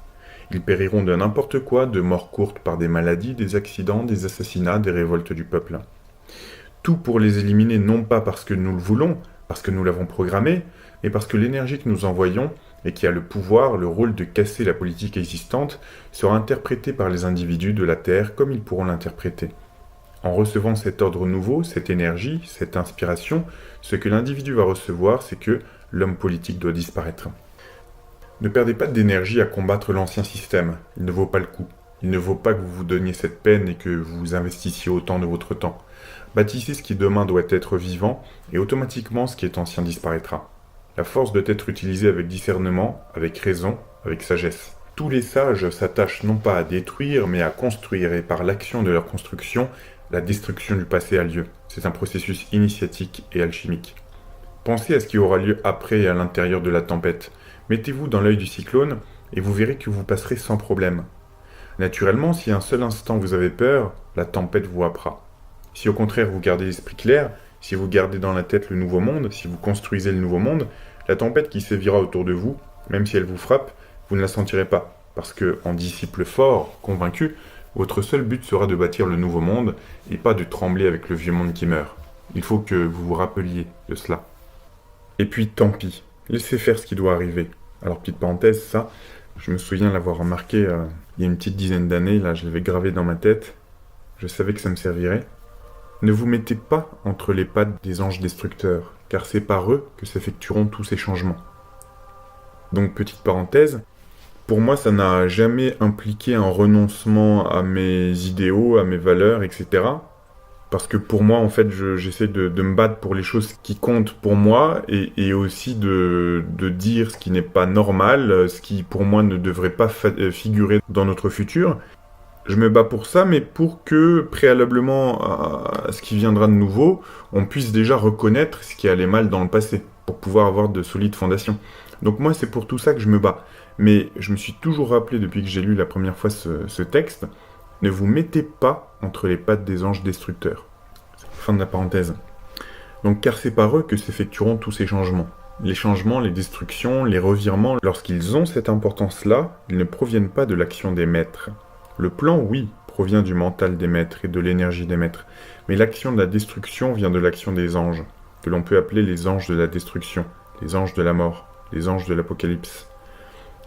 Ils périront de n'importe quoi, de morts courtes par des maladies, des accidents, des assassinats, des révoltes du peuple. Tout pour les éliminer non pas parce que nous le voulons, parce que nous l'avons programmé, mais parce que l'énergie que nous envoyons, et qui a le pouvoir, le rôle de casser la politique existante, sera interprétée par les individus de la Terre comme ils pourront l'interpréter. En recevant cet ordre nouveau, cette énergie, cette inspiration, ce que l'individu va recevoir, c'est que l'homme politique doit disparaître. Ne perdez pas d'énergie à combattre l'ancien système, il ne vaut pas le coup. Il ne vaut pas que vous vous donniez cette peine et que vous investissiez autant de votre temps. Bâtissez ce qui demain doit être vivant, et automatiquement ce qui est ancien disparaîtra. La force doit être utilisée avec discernement, avec raison, avec sagesse. Tous les sages s'attachent non pas à détruire, mais à construire, et par l'action de leur construction, la destruction du passé a lieu. C'est un processus initiatique et alchimique. Pensez à ce qui aura lieu après et à l'intérieur de la tempête. Mettez-vous dans l'œil du cyclone et vous verrez que vous passerez sans problème. Naturellement, si un seul instant vous avez peur, la tempête vous happera. Si au contraire vous gardez l'esprit clair, si vous gardez dans la tête le nouveau monde, si vous construisez le nouveau monde, la tempête qui sévira autour de vous, même si elle vous frappe, vous ne la sentirez pas. Parce que, en disciple fort, convaincu, votre seul but sera de bâtir le nouveau monde et pas de trembler avec le vieux monde qui meurt. Il faut que vous vous rappeliez de cela. Et puis tant pis. Laissez faire ce qui doit arriver. Alors, petite parenthèse, ça, je me souviens l'avoir remarqué il y a une petite dizaine d'années, là, je l'avais gravé dans ma tête. Je savais que ça me servirait. Ne vous mettez pas entre les pattes des anges destructeurs, car c'est par eux que s'effectueront tous ces changements. Donc, petite parenthèse, pour moi, ça n'a jamais impliqué un renoncement à mes idéaux, à mes valeurs, etc. Parce que pour moi, en fait, j'essaie de me battre pour les choses qui comptent pour moi et aussi de dire ce qui n'est pas normal, ce qui pour moi ne devrait pas figurer dans notre futur. Je me bats pour ça, mais pour que, préalablement à ce qui viendra de nouveau, on puisse déjà reconnaître ce qui allait mal dans le passé, pour pouvoir avoir de solides fondations. Donc moi, c'est pour tout ça que je me bats. Mais je me suis toujours rappelé, depuis que j'ai lu la première fois ce texte, ne vous mettez pas entre les pattes des anges destructeurs. Fin de la parenthèse. Donc, car c'est par eux que s'effectueront tous ces changements. Les changements, les destructions, les revirements, lorsqu'ils ont cette importance-là, ils ne proviennent pas de l'action des maîtres. Le plan, oui, provient du mental des maîtres et de l'énergie des maîtres, mais l'action de la destruction vient de l'action des anges, que l'on peut appeler les anges de la destruction, les anges de la mort, les anges de l'apocalypse.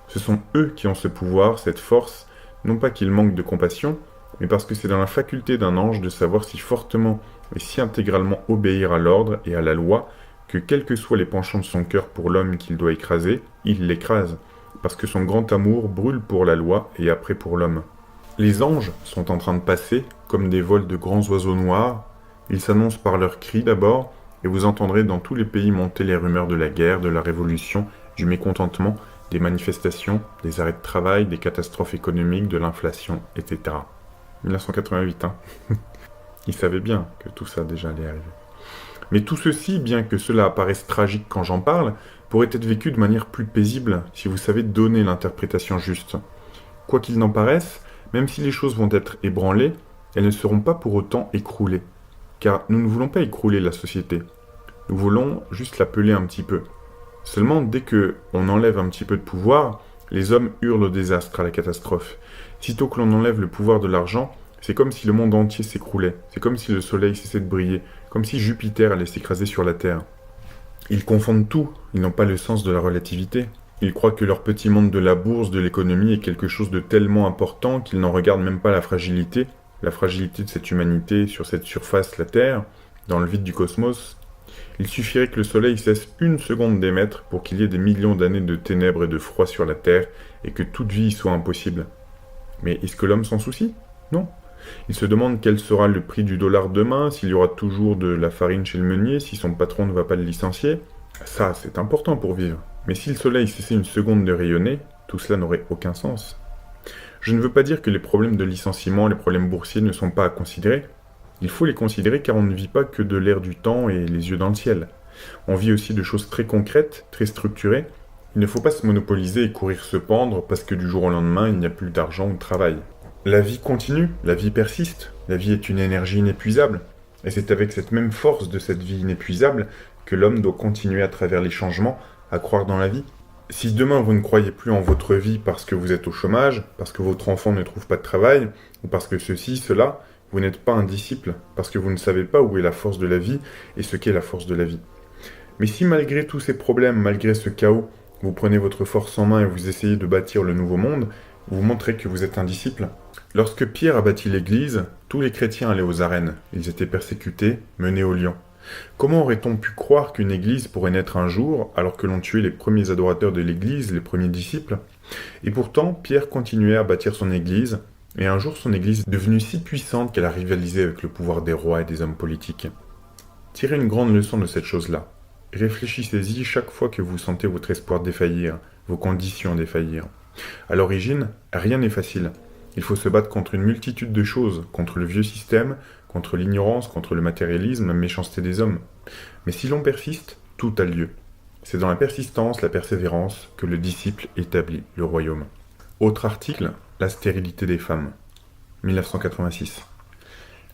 Ce sont eux qui ont ce pouvoir, cette force, non pas qu'ils manquent de compassion, mais parce que c'est dans la faculté d'un ange de savoir si fortement et si intégralement obéir à l'ordre et à la loi, que quels que soient les penchants de son cœur pour l'homme qu'il doit écraser, il l'écrase, parce que son grand amour brûle pour la loi et après pour l'homme. Les anges sont en train de passer, comme des vols de grands oiseaux noirs. Ils s'annoncent par leurs cris d'abord, et vous entendrez dans tous les pays monter les rumeurs de la guerre, de la révolution, du mécontentement, des manifestations, des arrêts de travail, des catastrophes économiques, de l'inflation, etc. 1988, hein. Ils savaient bien que tout ça déjà allait arriver. Mais tout ceci, bien que cela apparaisse tragique quand j'en parle, pourrait être vécu de manière plus paisible si vous savez donner l'interprétation juste. Quoi qu'il n'en paraisse, même si les choses vont être ébranlées, elles ne seront pas pour autant écroulées. car nous ne voulons pas écrouler la société. Nous voulons juste l'appeler un petit peu. Seulement, dès que on enlève un petit peu de pouvoir, les hommes hurlent au désastre, à la catastrophe. Sitôt que l'on enlève le pouvoir de l'argent, c'est comme si le monde entier s'écroulait. C'est comme si le soleil cessait de briller, comme si Jupiter allait s'écraser sur la Terre. Ils confondent tout, ils n'ont pas le sens de la relativité. Ils croient que leur petit monde de la bourse, de l'économie est quelque chose de tellement important qu'ils n'en regardent même pas la fragilité de cette humanité sur cette surface, la Terre, dans le vide du cosmos. Il suffirait que le soleil cesse une seconde d'émettre pour qu'il y ait des millions d'années de ténèbres et de froid sur la Terre et que toute vie y soit impossible. Mais est-ce que l'homme s'en soucie? Non. Il se demande quel sera le prix du dollar demain, s'il y aura toujours de la farine chez le meunier, si son patron ne va pas le licencier. Ça, c'est important pour vivre. Mais si le soleil cessait une seconde de rayonner, tout cela n'aurait aucun sens. Je ne veux pas dire que les problèmes de licenciement, les problèmes boursiers ne sont pas à considérer. Il faut les considérer car on ne vit pas que de l'air du temps et les yeux dans le ciel. On vit aussi de choses très concrètes, très structurées. Il ne faut pas se monopoliser et courir se pendre parce que du jour au lendemain, il n'y a plus d'argent ou de travail. La vie continue, la vie persiste, la vie est une énergie inépuisable. Et c'est avec cette même force de cette vie inépuisable que l'homme doit continuer à travers les changements à croire dans la vie. Si demain vous ne croyez plus en votre vie parce que vous êtes au chômage, parce que votre enfant ne trouve pas de travail, ou parce que ceci, cela, vous n'êtes pas un disciple, parce que vous ne savez pas où est la force de la vie et ce qu'est la force de la vie. Mais si malgré tous ces problèmes, malgré ce chaos, vous prenez votre force en main et vous essayez de bâtir le nouveau monde, vous montrez que vous êtes un disciple. Lorsque Pierre a bâti l'Église, tous les chrétiens allaient aux arènes. Ils étaient persécutés, menés au lion. Comment aurait-on pu croire qu'une Église pourrait naître un jour, alors que l'on tuait les premiers adorateurs de l'Église, les premiers disciples? Et pourtant, Pierre continuait à bâtir son Église, et un jour son Église est devenue si puissante qu'elle a rivalisé avec le pouvoir des rois et des hommes politiques. Tirez une grande leçon de cette chose-là. Réfléchissez-y chaque fois que vous sentez votre espoir défaillir, vos conditions défaillir. À l'origine, rien n'est facile. Il faut se battre contre une multitude de choses, contre le vieux système, contre l'ignorance, contre le matérialisme, la méchanceté des hommes. Mais si l'on persiste, tout a lieu. C'est dans la persistance, la persévérance, que le disciple établit le royaume. Autre article, la stérilité des femmes. 1986.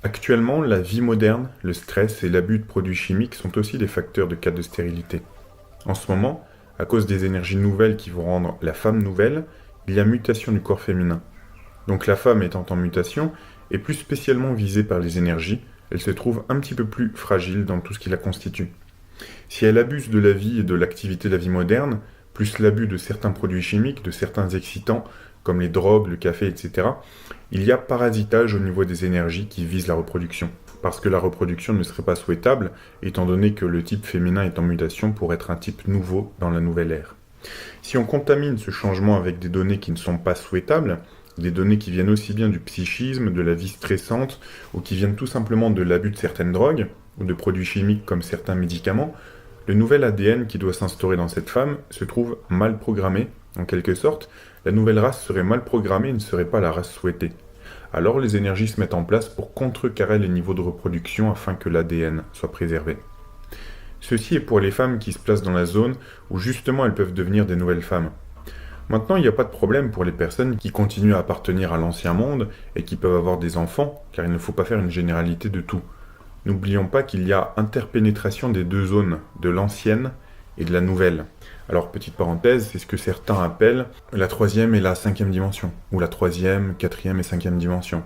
Actuellement, la vie moderne, le stress et l'abus de produits chimiques sont aussi des facteurs de cas de stérilité. En ce moment, à cause des énergies nouvelles qui vont rendre la femme nouvelle, il y a mutation du corps féminin. Donc la femme étant en mutation, et plus spécialement visée par les énergies, elle se trouve un petit peu plus fragile dans tout ce qui la constitue. Si elle abuse de la vie et de l'activité de la vie moderne, plus l'abus de certains produits chimiques, de certains excitants, comme les drogues, le café, etc., il y a parasitage au niveau des énergies qui visent la reproduction. Parce que la reproduction ne serait pas souhaitable, étant donné que le type féminin est en mutation pour être un type nouveau dans la nouvelle ère. Si on contamine ce changement avec des données qui ne sont pas souhaitables, des données qui viennent aussi bien du psychisme, de la vie stressante, ou qui viennent tout simplement de l'abus de certaines drogues, ou de produits chimiques comme certains médicaments, le nouvel ADN qui doit s'instaurer dans cette femme se trouve mal programmé. En quelque sorte, la nouvelle race serait mal programmée et ne serait pas la race souhaitée. Alors les énergies se mettent en place pour contrecarrer les niveaux de reproduction afin que l'ADN soit préservé. Ceci est pour les femmes qui se placent dans la zone où justement elles peuvent devenir des nouvelles femmes. Maintenant, il n'y a pas de problème pour les personnes qui continuent à appartenir à l'ancien monde et qui peuvent avoir des enfants, car il ne faut pas faire une généralité de tout. N'oublions pas qu'il y a interpénétration des deux zones, de l'ancienne et de la nouvelle. Alors, petite parenthèse, c'est ce que certains appellent la troisième et la cinquième dimension, ou la troisième, quatrième et cinquième dimension.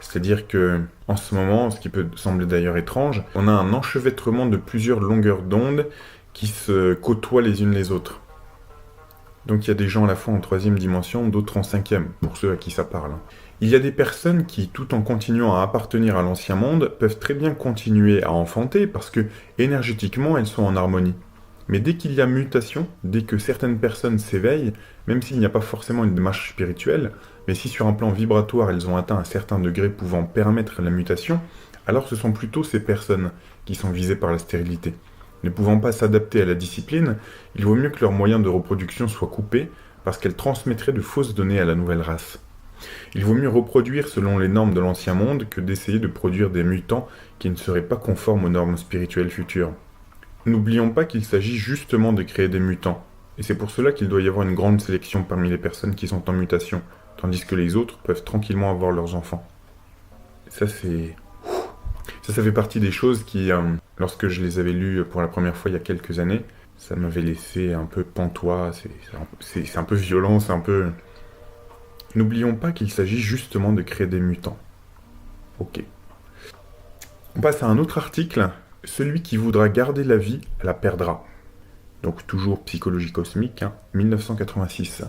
C'est-à-dire que, en ce moment, ce qui peut sembler d'ailleurs étrange, on a un enchevêtrement de plusieurs longueurs d'onde qui se côtoient les unes les autres. Donc il y a des gens à la fois en troisième dimension, d'autres en cinquième, pour ceux à qui ça parle. Il y a des personnes qui, tout en continuant à appartenir à l'ancien monde, peuvent très bien continuer à enfanter parce que, énergétiquement, elles sont en harmonie. Mais dès qu'il y a mutation, dès que certaines personnes s'éveillent, même s'il n'y a pas forcément une démarche spirituelle, mais si sur un plan vibratoire elles ont atteint un certain degré pouvant permettre la mutation, alors ce sont plutôt ces personnes qui sont visées par la stérilité. Ne pouvant pas s'adapter à la discipline, il vaut mieux que leurs moyens de reproduction soient coupés parce qu'elles transmettraient de fausses données à la nouvelle race. Il vaut mieux reproduire selon les normes de l'ancien monde que d'essayer de produire des mutants qui ne seraient pas conformes aux normes spirituelles futures. N'oublions pas qu'il s'agit justement de créer des mutants, et c'est pour cela qu'il doit y avoir une grande sélection parmi les personnes qui sont en mutation, tandis que les autres peuvent tranquillement avoir leurs enfants. Ça c'est... Ça fait partie des choses qui, lorsque je les avais lues pour la première fois il y a quelques années, ça m'avait laissé un peu pantois, c'est un peu violent, c'est un peu... N'oublions pas qu'il s'agit justement de créer des mutants. Ok. On passe à un autre article. Celui qui voudra garder la vie, la perdra. Donc toujours psychologie cosmique, 1986.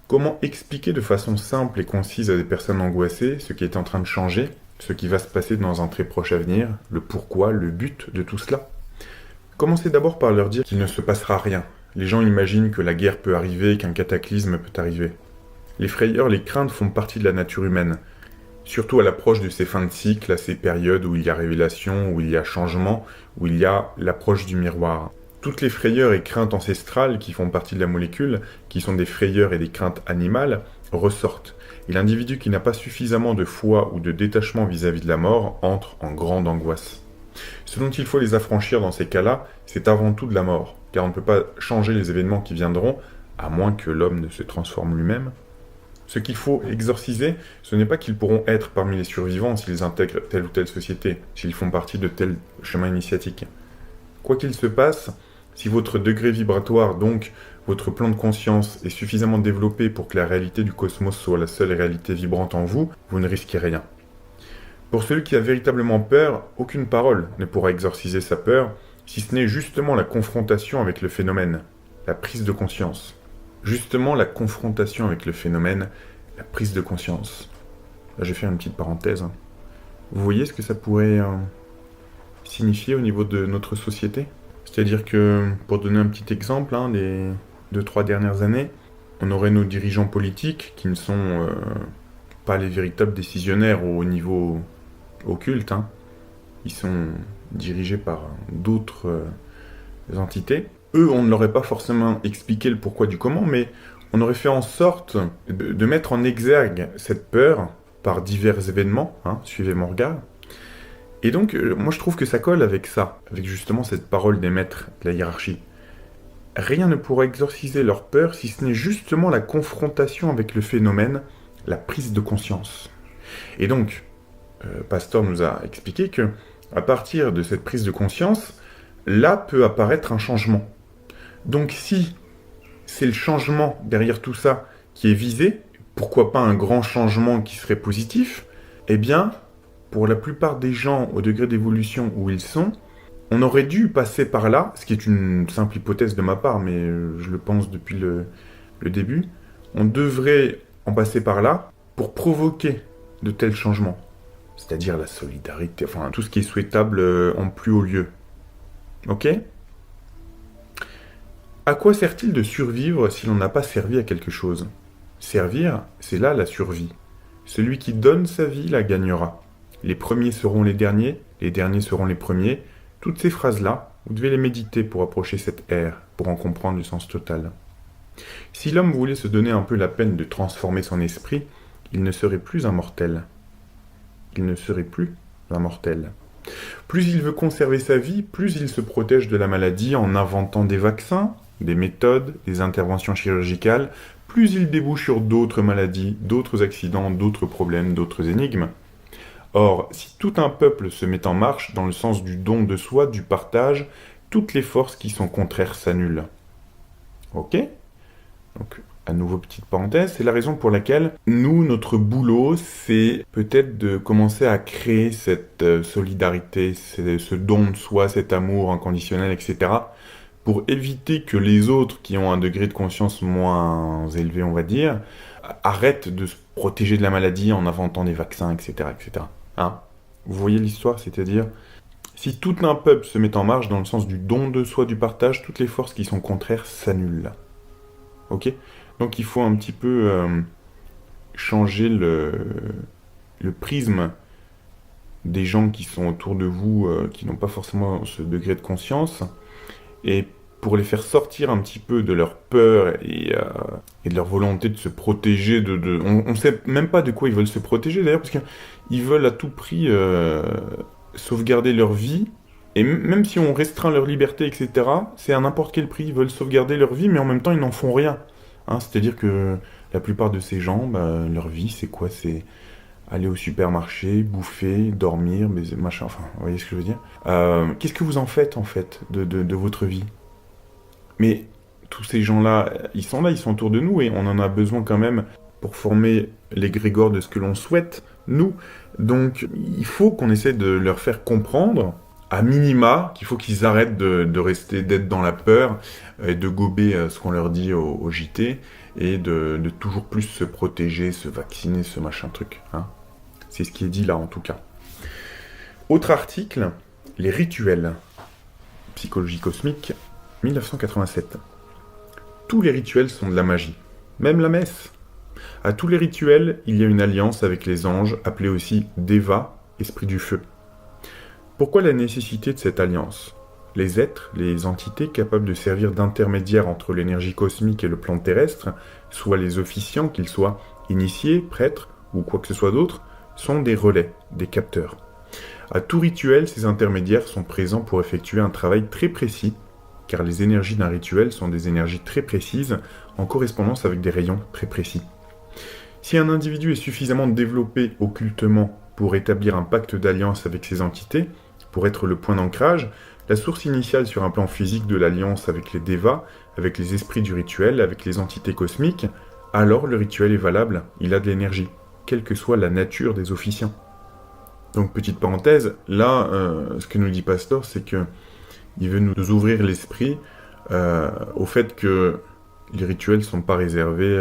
Comment expliquer de façon simple et concise à des personnes angoissées ce qui est en train de changer, ce qui va se passer dans un très proche avenir, le pourquoi, le but de tout cela? Commencez d'abord par leur dire qu'il ne se passera rien. Les gens imaginent que la guerre peut arriver, qu'un cataclysme peut arriver. Les frayeurs, les craintes font partie de la nature humaine. Surtout à l'approche de ces fins de cycle, à ces périodes où il y a révélation, où il y a changement, où il y a l'approche du miroir. Toutes les frayeurs et craintes ancestrales qui font partie de la molécule, qui sont des frayeurs et des craintes animales, ressortent. Et l'individu qui n'a pas suffisamment de foi ou de détachement vis-à-vis de la mort entre en grande angoisse. Ce dont il faut les affranchir dans ces cas-là, c'est avant tout de la mort, car on ne peut pas changer les événements qui viendront, à moins que l'homme ne se transforme lui-même. Ce qu'il faut exorciser, ce n'est pas qu'ils pourront être parmi les survivants s'ils intègrent telle ou telle société, s'ils font partie de tel chemin initiatique. Quoi qu'il se passe, si votre degré vibratoire, donc votre plan de conscience, est suffisamment développé pour que la réalité du cosmos soit la seule réalité vibrante en vous, vous ne risquez rien. Pour celui qui a véritablement peur, aucune parole ne pourra exorciser sa peur, si ce n'est justement la confrontation avec le phénomène, la prise de conscience. Justement, la confrontation avec le phénomène, la prise de conscience. Là, je vais faire une petite parenthèse. Vous voyez ce que ça pourrait signifier au niveau de notre société? C'est-à-dire que, pour donner un petit exemple, des 2-3 dernières années, on aurait nos dirigeants politiques qui ne sont pas les véritables décisionnaires au niveau occulte. Ils sont dirigés par d'autres entités. Eux, on ne leur aurait pas forcément expliqué le pourquoi du comment, mais on aurait fait en sorte de mettre en exergue cette peur par divers événements, suivez mon regard. Et donc, moi je trouve que ça colle avec ça, avec justement cette parole des maîtres de la hiérarchie. Rien ne pourra exorciser leur peur si ce n'est justement la confrontation avec le phénomène, la prise de conscience. Et donc, Pasteur nous a expliqué que, à partir de cette prise de conscience, là peut apparaître un changement. Donc si c'est le changement derrière tout ça qui est visé, pourquoi pas un grand changement qui serait positif, eh bien, pour la plupart des gens au degré d'évolution où ils sont, on aurait dû passer par là, ce qui est une simple hypothèse de ma part, mais je le pense depuis le début, on devrait en passer par là pour provoquer de tels changements. C'est-à-dire la solidarité, enfin tout ce qui est souhaitable en plus haut lieu. Ok ? À quoi sert-il de survivre si l'on n'a pas servi à quelque chose? Servir, c'est là la survie. Celui qui donne sa vie la gagnera. Les premiers seront les derniers seront les premiers. Toutes ces phrases-là, vous devez les méditer pour approcher cette ère, pour en comprendre le sens total. Si l'homme voulait se donner un peu la peine de transformer son esprit, il ne serait plus immortel. Il ne serait plus immortel. Plus il veut conserver sa vie, plus il se protège de la maladie en inventant des vaccins, des méthodes, des interventions chirurgicales, plus il débouche sur d'autres maladies, d'autres accidents, d'autres problèmes, d'autres énigmes. Or, si tout un peuple se met en marche dans le sens du don de soi, du partage, toutes les forces qui sont contraires s'annulent. Ok ? Donc, à nouveau, petite parenthèse, c'est la raison pour laquelle nous, notre boulot, c'est peut-être de commencer à créer cette solidarité, ce don de soi, cet amour inconditionnel, etc., pour éviter que les autres qui ont un degré de conscience moins élevé, on va dire, arrêtent de se protéger de la maladie en inventant des vaccins, etc., etc. Vous voyez l'histoire, c'est-à-dire, si tout un peuple se met en marche dans le sens du don de soi, du partage, toutes les forces qui sont contraires s'annulent. Ok ? Donc il faut un petit peu changer le prisme des gens qui sont autour de vous, qui n'ont pas forcément ce degré de conscience, et pour les faire sortir un petit peu de leur peur et de leur volonté de se protéger on ne sait même pas de quoi ils veulent se protéger d'ailleurs, parce qu'ils veulent à tout prix sauvegarder leur vie, et même si on restreint leur liberté, etc., c'est à n'importe quel prix, ils veulent sauvegarder leur vie, mais en même temps ils n'en font rien. C'est-à-dire que la plupart de ces gens, leur vie, c'est quoi? C'est aller au supermarché, bouffer, dormir, baiser, machin, enfin, vous voyez ce que je veux dire. Qu'est-ce que vous en faites de votre vie? Mais tous ces gens-là, ils sont autour de nous et on en a besoin quand même pour former l'égrégore de ce que l'on souhaite, nous. Donc, il faut qu'on essaie de leur faire comprendre, à minima, qu'il faut qu'ils arrêtent d'être dans la peur et de gober ce qu'on leur dit au JT et de toujours plus se protéger, se vacciner, ce machin truc. Hein. C'est ce qui est dit là, en tout cas. Autre article, les rituels. Psychologie cosmique, 1987. Tous les rituels sont de la magie, même la messe. À tous les rituels, il y a une alliance avec les anges, appelés aussi Deva, esprit du feu. Pourquoi la nécessité de cette alliance? Les êtres, les entités capables de servir d'intermédiaires entre l'énergie cosmique et le plan terrestre, soit les officiants, qu'ils soient initiés, prêtres ou quoi que ce soit d'autre, sont des relais, des capteurs. À tout rituel, ces intermédiaires sont présents pour effectuer un travail très précis, car les énergies d'un rituel sont des énergies très précises, en correspondance avec des rayons très précis. Si un individu est suffisamment développé occultement pour établir un pacte d'alliance avec ces entités, pour être le point d'ancrage, la source initiale sur un plan physique de l'alliance avec les devas, avec les esprits du rituel, avec les entités cosmiques, alors le rituel est valable, il a de l'énergie, quelle que soit la nature des officiants. Donc, petite parenthèse, là, ce que nous dit Pastor, c'est que il veut nous ouvrir l'esprit au fait que les rituels ne sont pas réservés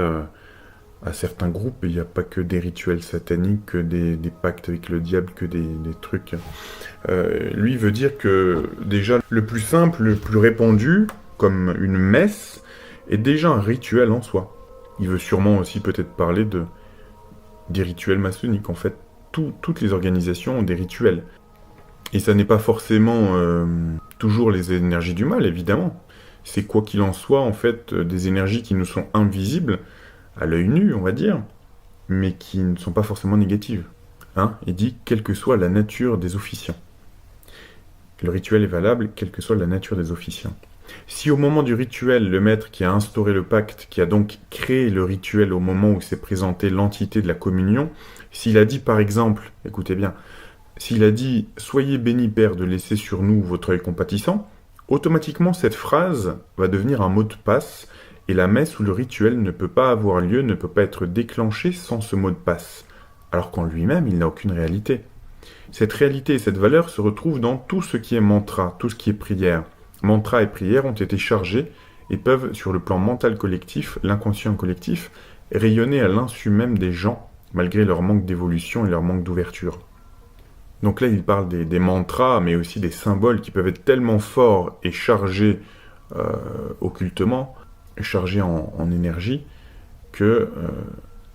à certains groupes. Il n'y a pas que des rituels sataniques, que des pactes avec le diable, que des trucs. Lui veut dire que déjà le plus simple, le plus répandu, comme une messe, est déjà un rituel en soi. Il veut sûrement aussi peut-être parler des rituels maçonniques. En fait, toutes les organisations ont des rituels. Et ça n'est pas forcément toujours les énergies du mal, évidemment. C'est quoi qu'il en soit, en fait, des énergies qui nous sont invisibles, à l'œil nu, on va dire, mais qui ne sont pas forcément négatives. Hein? Il dit, quelle que soit la nature des officiants. Le rituel est valable, quelle que soit la nature des officiants. Si au moment du rituel, le maître qui a instauré le pacte, qui a donc créé le rituel au moment où s'est présentée l'entité de la communion, s'il a dit par exemple, écoutez bien, s'il a dit « Soyez bénis, Père, de laisser sur nous votre œil compatissant », automatiquement cette phrase va devenir un mot de passe et la messe ou le rituel ne peut pas avoir lieu, ne peut pas être déclenché sans ce mot de passe, alors qu'en lui-même, il n'a aucune réalité. Cette réalité et cette valeur se retrouvent dans tout ce qui est mantra, tout ce qui est prière. Mantra et prière ont été chargés et peuvent, sur le plan mental collectif, l'inconscient collectif, rayonner à l'insu même des gens, malgré leur manque d'évolution et leur manque d'ouverture. Donc là, il parle des mantras, mais aussi des symboles qui peuvent être tellement forts et chargés occultement, chargés en énergie, que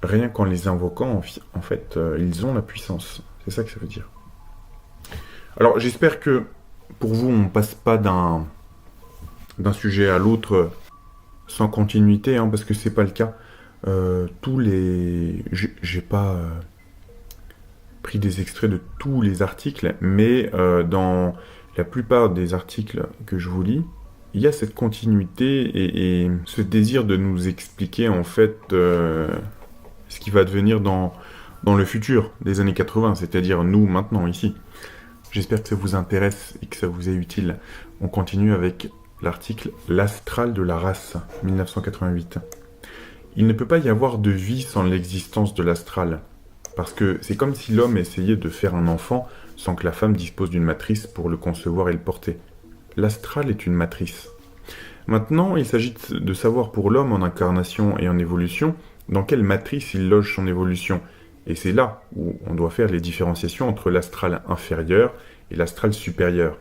rien qu'en les invoquant, en fait, ils ont la puissance. C'est ça que ça veut dire. Alors, j'espère que pour vous, on ne passe pas d'un sujet à l'autre sans continuité, hein, parce que c'est pas le cas. J'ai pas pris des extraits de tous les articles, mais dans la plupart des articles que je vous lis, il y a cette continuité et ce désir de nous expliquer en fait ce qui va devenir dans le futur des années 80, c'est-à-dire nous maintenant ici. J'espère que ça vous intéresse et que ça vous est utile. On continue avec l'article « L'astral de la race » 1988. Il ne peut pas y avoir de vie sans l'existence de l'astral. Parce que c'est comme si l'homme essayait de faire un enfant sans que la femme dispose d'une matrice pour le concevoir et le porter. L'astral est une matrice. Maintenant, il s'agit de savoir pour l'homme en incarnation et en évolution dans quelle matrice il loge son évolution. Et c'est là où on doit faire les différenciations entre l'astral inférieur et l'astral supérieur.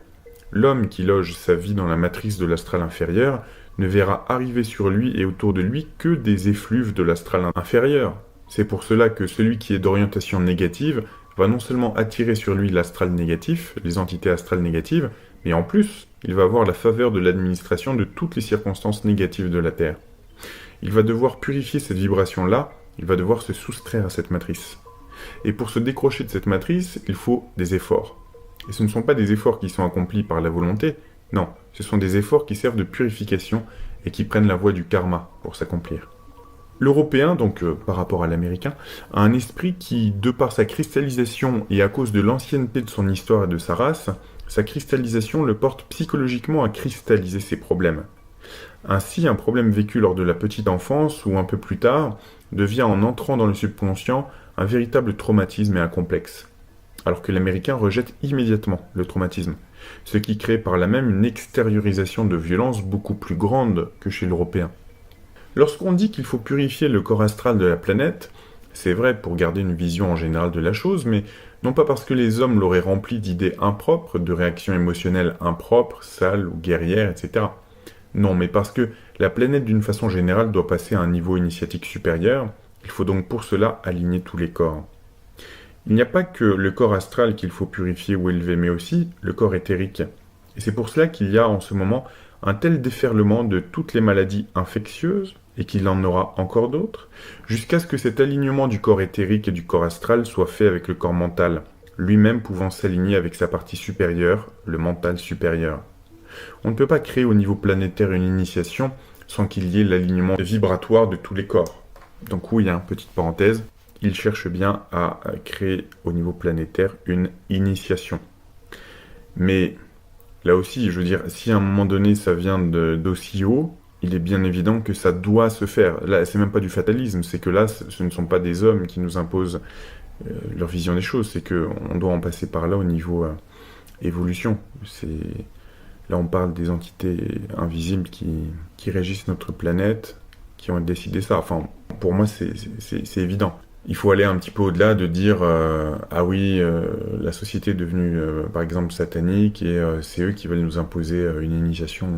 L'homme qui loge sa vie dans la matrice de l'astral inférieur ne verra arriver sur lui et autour de lui que des effluves de l'astral inférieur. C'est pour cela que celui qui est d'orientation négative va non seulement attirer sur lui l'astral négatif, les entités astrales négatives, mais en plus, il va avoir la faveur de l'administration de toutes les circonstances négatives de la Terre. Il va devoir purifier cette vibration-là, il va devoir se soustraire à cette matrice. Et pour se décrocher de cette matrice, il faut des efforts. Et ce ne sont pas des efforts qui sont accomplis par la volonté, non, ce sont des efforts qui servent de purification et qui prennent la voie du karma pour s'accomplir. L'Européen, donc par rapport à l'Américain, a un esprit qui, de par sa cristallisation et à cause de l'ancienneté de son histoire et de sa race, sa cristallisation le porte psychologiquement à cristalliser ses problèmes. Ainsi, un problème vécu lors de la petite enfance ou un peu plus tard devient en entrant dans le subconscient un véritable traumatisme et un complexe, alors que l'Américain rejette immédiatement le traumatisme, ce qui crée par là même une extériorisation de violence beaucoup plus grande que chez l'Européen. Lorsqu'on dit qu'il faut purifier le corps astral de la planète, c'est vrai pour garder une vision en général de la chose, mais non pas parce que les hommes l'auraient rempli d'idées impropres, de réactions émotionnelles impropres, sales ou guerrières, etc. Non, mais parce que la planète d'une façon générale doit passer à un niveau initiatique supérieur, il faut donc pour cela aligner tous les corps. Il n'y a pas que le corps astral qu'il faut purifier ou élever, mais aussi le corps éthérique. Et c'est pour cela qu'il y a en ce moment un tel déferlement de toutes les maladies infectieuses, et qu'il en aura encore d'autres, jusqu'à ce que cet alignement du corps éthérique et du corps astral soit fait avec le corps mental, lui-même pouvant s'aligner avec sa partie supérieure, le mental supérieur. On ne peut pas créer au niveau planétaire une initiation sans qu'il y ait l'alignement vibratoire de tous les corps. Donc oui, petite parenthèse, il cherche bien à créer au niveau planétaire une initiation. Mais là aussi, je veux dire, si à un moment donné ça vient d'aussi haut, il est bien évident que ça doit se faire. Là, c'est même pas du fatalisme, c'est que là, ce ne sont pas des hommes qui nous imposent leur vision des choses, c'est qu'on doit en passer par là au niveau évolution. Là, on parle des entités invisibles qui régissent notre planète, qui ont décidé ça. Enfin, pour moi, c'est évident. Il faut aller un petit peu au-delà de dire ah oui, la société est devenue, par exemple, satanique et c'est eux qui veulent nous imposer une initiation.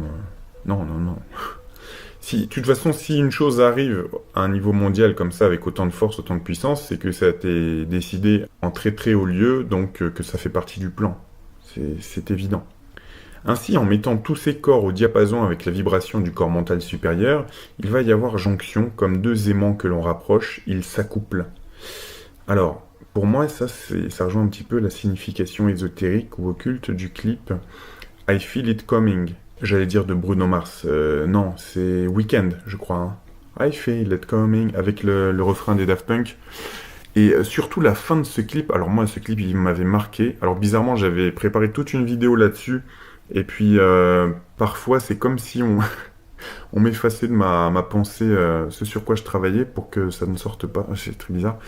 Non. De toute façon, si une chose arrive à un niveau mondial comme ça, avec autant de force, autant de puissance, c'est que ça a été décidé en très très haut lieu, donc que ça fait partie du plan. C'est évident. Ainsi, en mettant tous ces corps au diapason avec la vibration du corps mental supérieur, il va y avoir jonction, comme deux aimants que l'on rapproche, ils s'accouplent. Alors, pour moi, ça rejoint un petit peu la signification ésotérique ou occulte du clip I Feel It Coming. J'allais dire de Bruno Mars. Non, c'est Weekend, je crois. I Feel It Coming, avec le refrain des Daft Punk. Et surtout la fin de ce clip. Alors moi, ce clip, il m'avait marqué. Alors bizarrement, j'avais préparé toute une vidéo là-dessus. Et puis, parfois, c'est comme si on m'effaçait de ma pensée ce sur quoi je travaillais pour que ça ne sorte pas. C'est très bizarre.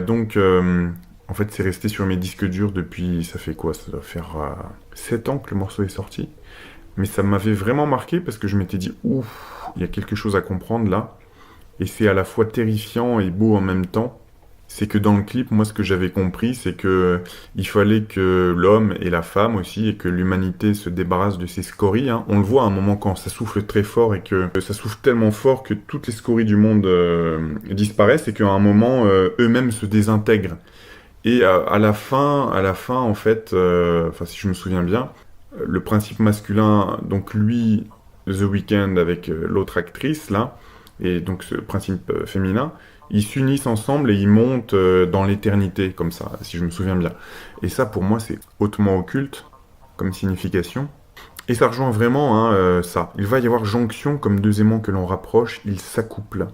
Donc, en fait, c'est resté sur mes disques durs depuis... Ça fait quoi? Ça doit faire 7 ans que le morceau est sorti. Mais ça m'avait vraiment marqué parce que je m'étais dit, ouf, il y a quelque chose à comprendre là. Et c'est à la fois terrifiant et beau en même temps. C'est que dans le clip, moi, ce que j'avais compris, c'est que il fallait que l'homme et la femme aussi, et que l'humanité se débarrasse de ces scories. On le voit à un moment quand ça souffle très fort et que ça souffle tellement fort que toutes les scories du monde disparaissent et qu'à un moment, eux-mêmes se désintègrent. Et à la fin, en fait, si je me souviens bien, le principe masculin, donc lui, The Weeknd avec l'autre actrice, là, et donc ce principe féminin, ils s'unissent ensemble et ils montent dans l'éternité, comme ça, si je me souviens bien. Et ça, pour moi, c'est hautement occulte, comme signification. Et ça rejoint vraiment ça. Il va y avoir jonction comme deux aimants que l'on rapproche, ils s'accouplent.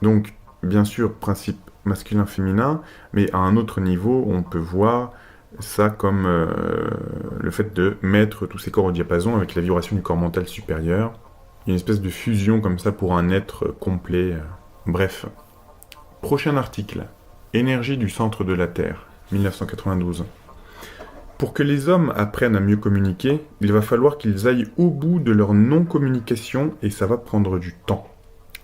Donc, bien sûr, principe masculin-féminin, mais à un autre niveau, on peut voir ça comme le fait de mettre tous ces corps au diapason avec la vibration du corps mental supérieur. Il y a une espèce de fusion comme ça pour un être complet. Bref. Prochain article. Énergie du centre de la Terre, 1992. Pour que les hommes apprennent à mieux communiquer, il va falloir qu'ils aillent au bout de leur non-communication et ça va prendre du temps.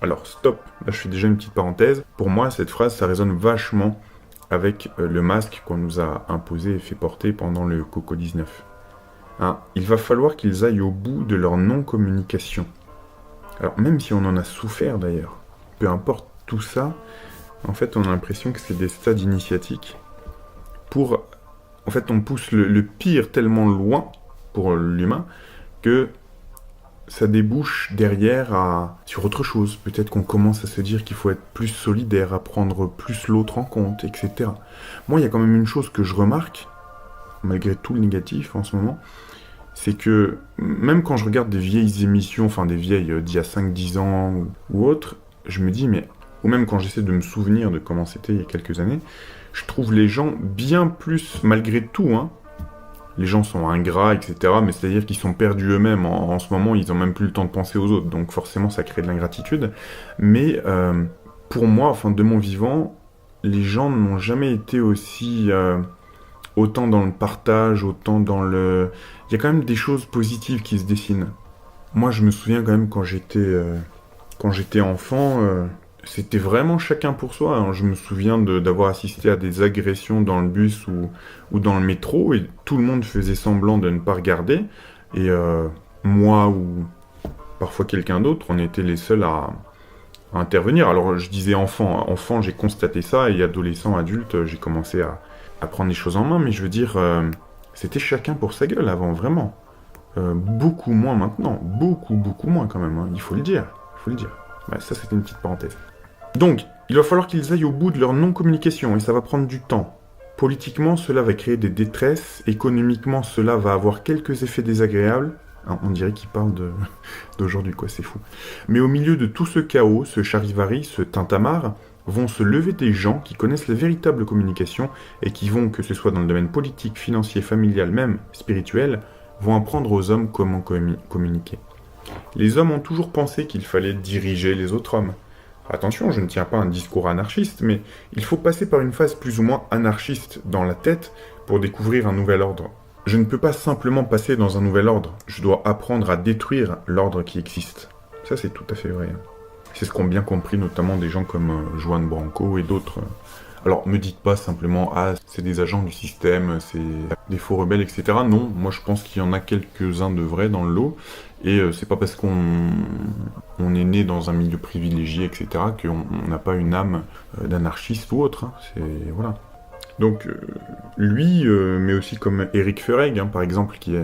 Alors stop, là je fais déjà une petite parenthèse. Pour moi, cette phrase, ça résonne vachement avec le masque qu'on nous a imposé et fait porter pendant le Coco-19. Il va falloir qu'ils aillent au bout de leur non-communication. Alors même si on en a souffert d'ailleurs, peu importe tout ça, en fait on a l'impression que c'est des stades initiatiques. En fait on pousse le pire tellement loin pour l'humain que ça débouche derrière sur autre chose. Peut-être qu'on commence à se dire qu'il faut être plus solidaire, à prendre plus l'autre en compte, etc. Moi, il y a quand même une chose que je remarque, malgré tout le négatif en ce moment, c'est que même quand je regarde des vieilles émissions, enfin des vieilles d'il y a 5-10 ans ou autres, je me dis, mais... Ou même quand j'essaie de me souvenir de comment c'était il y a quelques années, je trouve les gens bien plus, malgré tout, hein, les gens sont ingrats, etc., mais c'est-à-dire qu'ils sont perdus eux-mêmes. En ce moment, ils n'ont même plus le temps de penser aux autres, donc forcément, ça crée de l'ingratitude. Mais pour moi, enfin, de mon vivant, les gens n'ont jamais été aussi... autant dans le partage, autant dans le... Il y a quand même des choses positives qui se dessinent. Moi, je me souviens quand même quand j'étais enfant... C'était vraiment chacun pour soi, hein. Je me souviens d'avoir assisté à des agressions dans le bus ou dans le métro, et tout le monde faisait semblant de ne pas regarder. Et moi ou parfois quelqu'un d'autre, on était les seuls à intervenir. Alors je disais enfant, j'ai constaté ça, et adolescent, adulte, j'ai commencé à prendre les choses en main, mais je veux dire, c'était chacun pour sa gueule avant, vraiment. Beaucoup moins maintenant, beaucoup moins quand même, hein. Il faut le dire. Ouais, ça, c'était une petite parenthèse. Donc, il va falloir qu'ils aillent au bout de leur non-communication, et ça va prendre du temps. Politiquement, cela va créer des détresses. Économiquement, cela va avoir quelques effets désagréables. Hein, on dirait qu'il parle d'aujourd'hui, quoi, c'est fou. Mais au milieu de tout ce chaos, ce charivari, ce tintamarre, vont se lever des gens qui connaissent la véritable communication et qui vont, que ce soit dans le domaine politique, financier, familial, même spirituel, vont apprendre aux hommes comment communiquer. Les hommes ont toujours pensé qu'il fallait diriger les autres hommes. Attention, je ne tiens pas un discours anarchiste, mais il faut passer par une phase plus ou moins anarchiste dans la tête pour découvrir un nouvel ordre. Je ne peux pas simplement passer dans un nouvel ordre, je dois apprendre à détruire l'ordre qui existe. Ça, c'est tout à fait vrai. C'est ce qu'ont bien compris notamment des gens comme Juan Branco et d'autres. Alors, me dites pas simplement « Ah, c'est des agents du système, c'est des faux rebelles, etc. » Non, moi je pense qu'il y en a quelques-uns de vrais dans le lot, et c'est pas parce qu'on est né dans un milieu privilégié, etc., qu'on n'a pas une âme d'anarchiste ou autre, hein. Voilà. Donc, lui, mais aussi comme Éric Ferreg, hein, par exemple, qui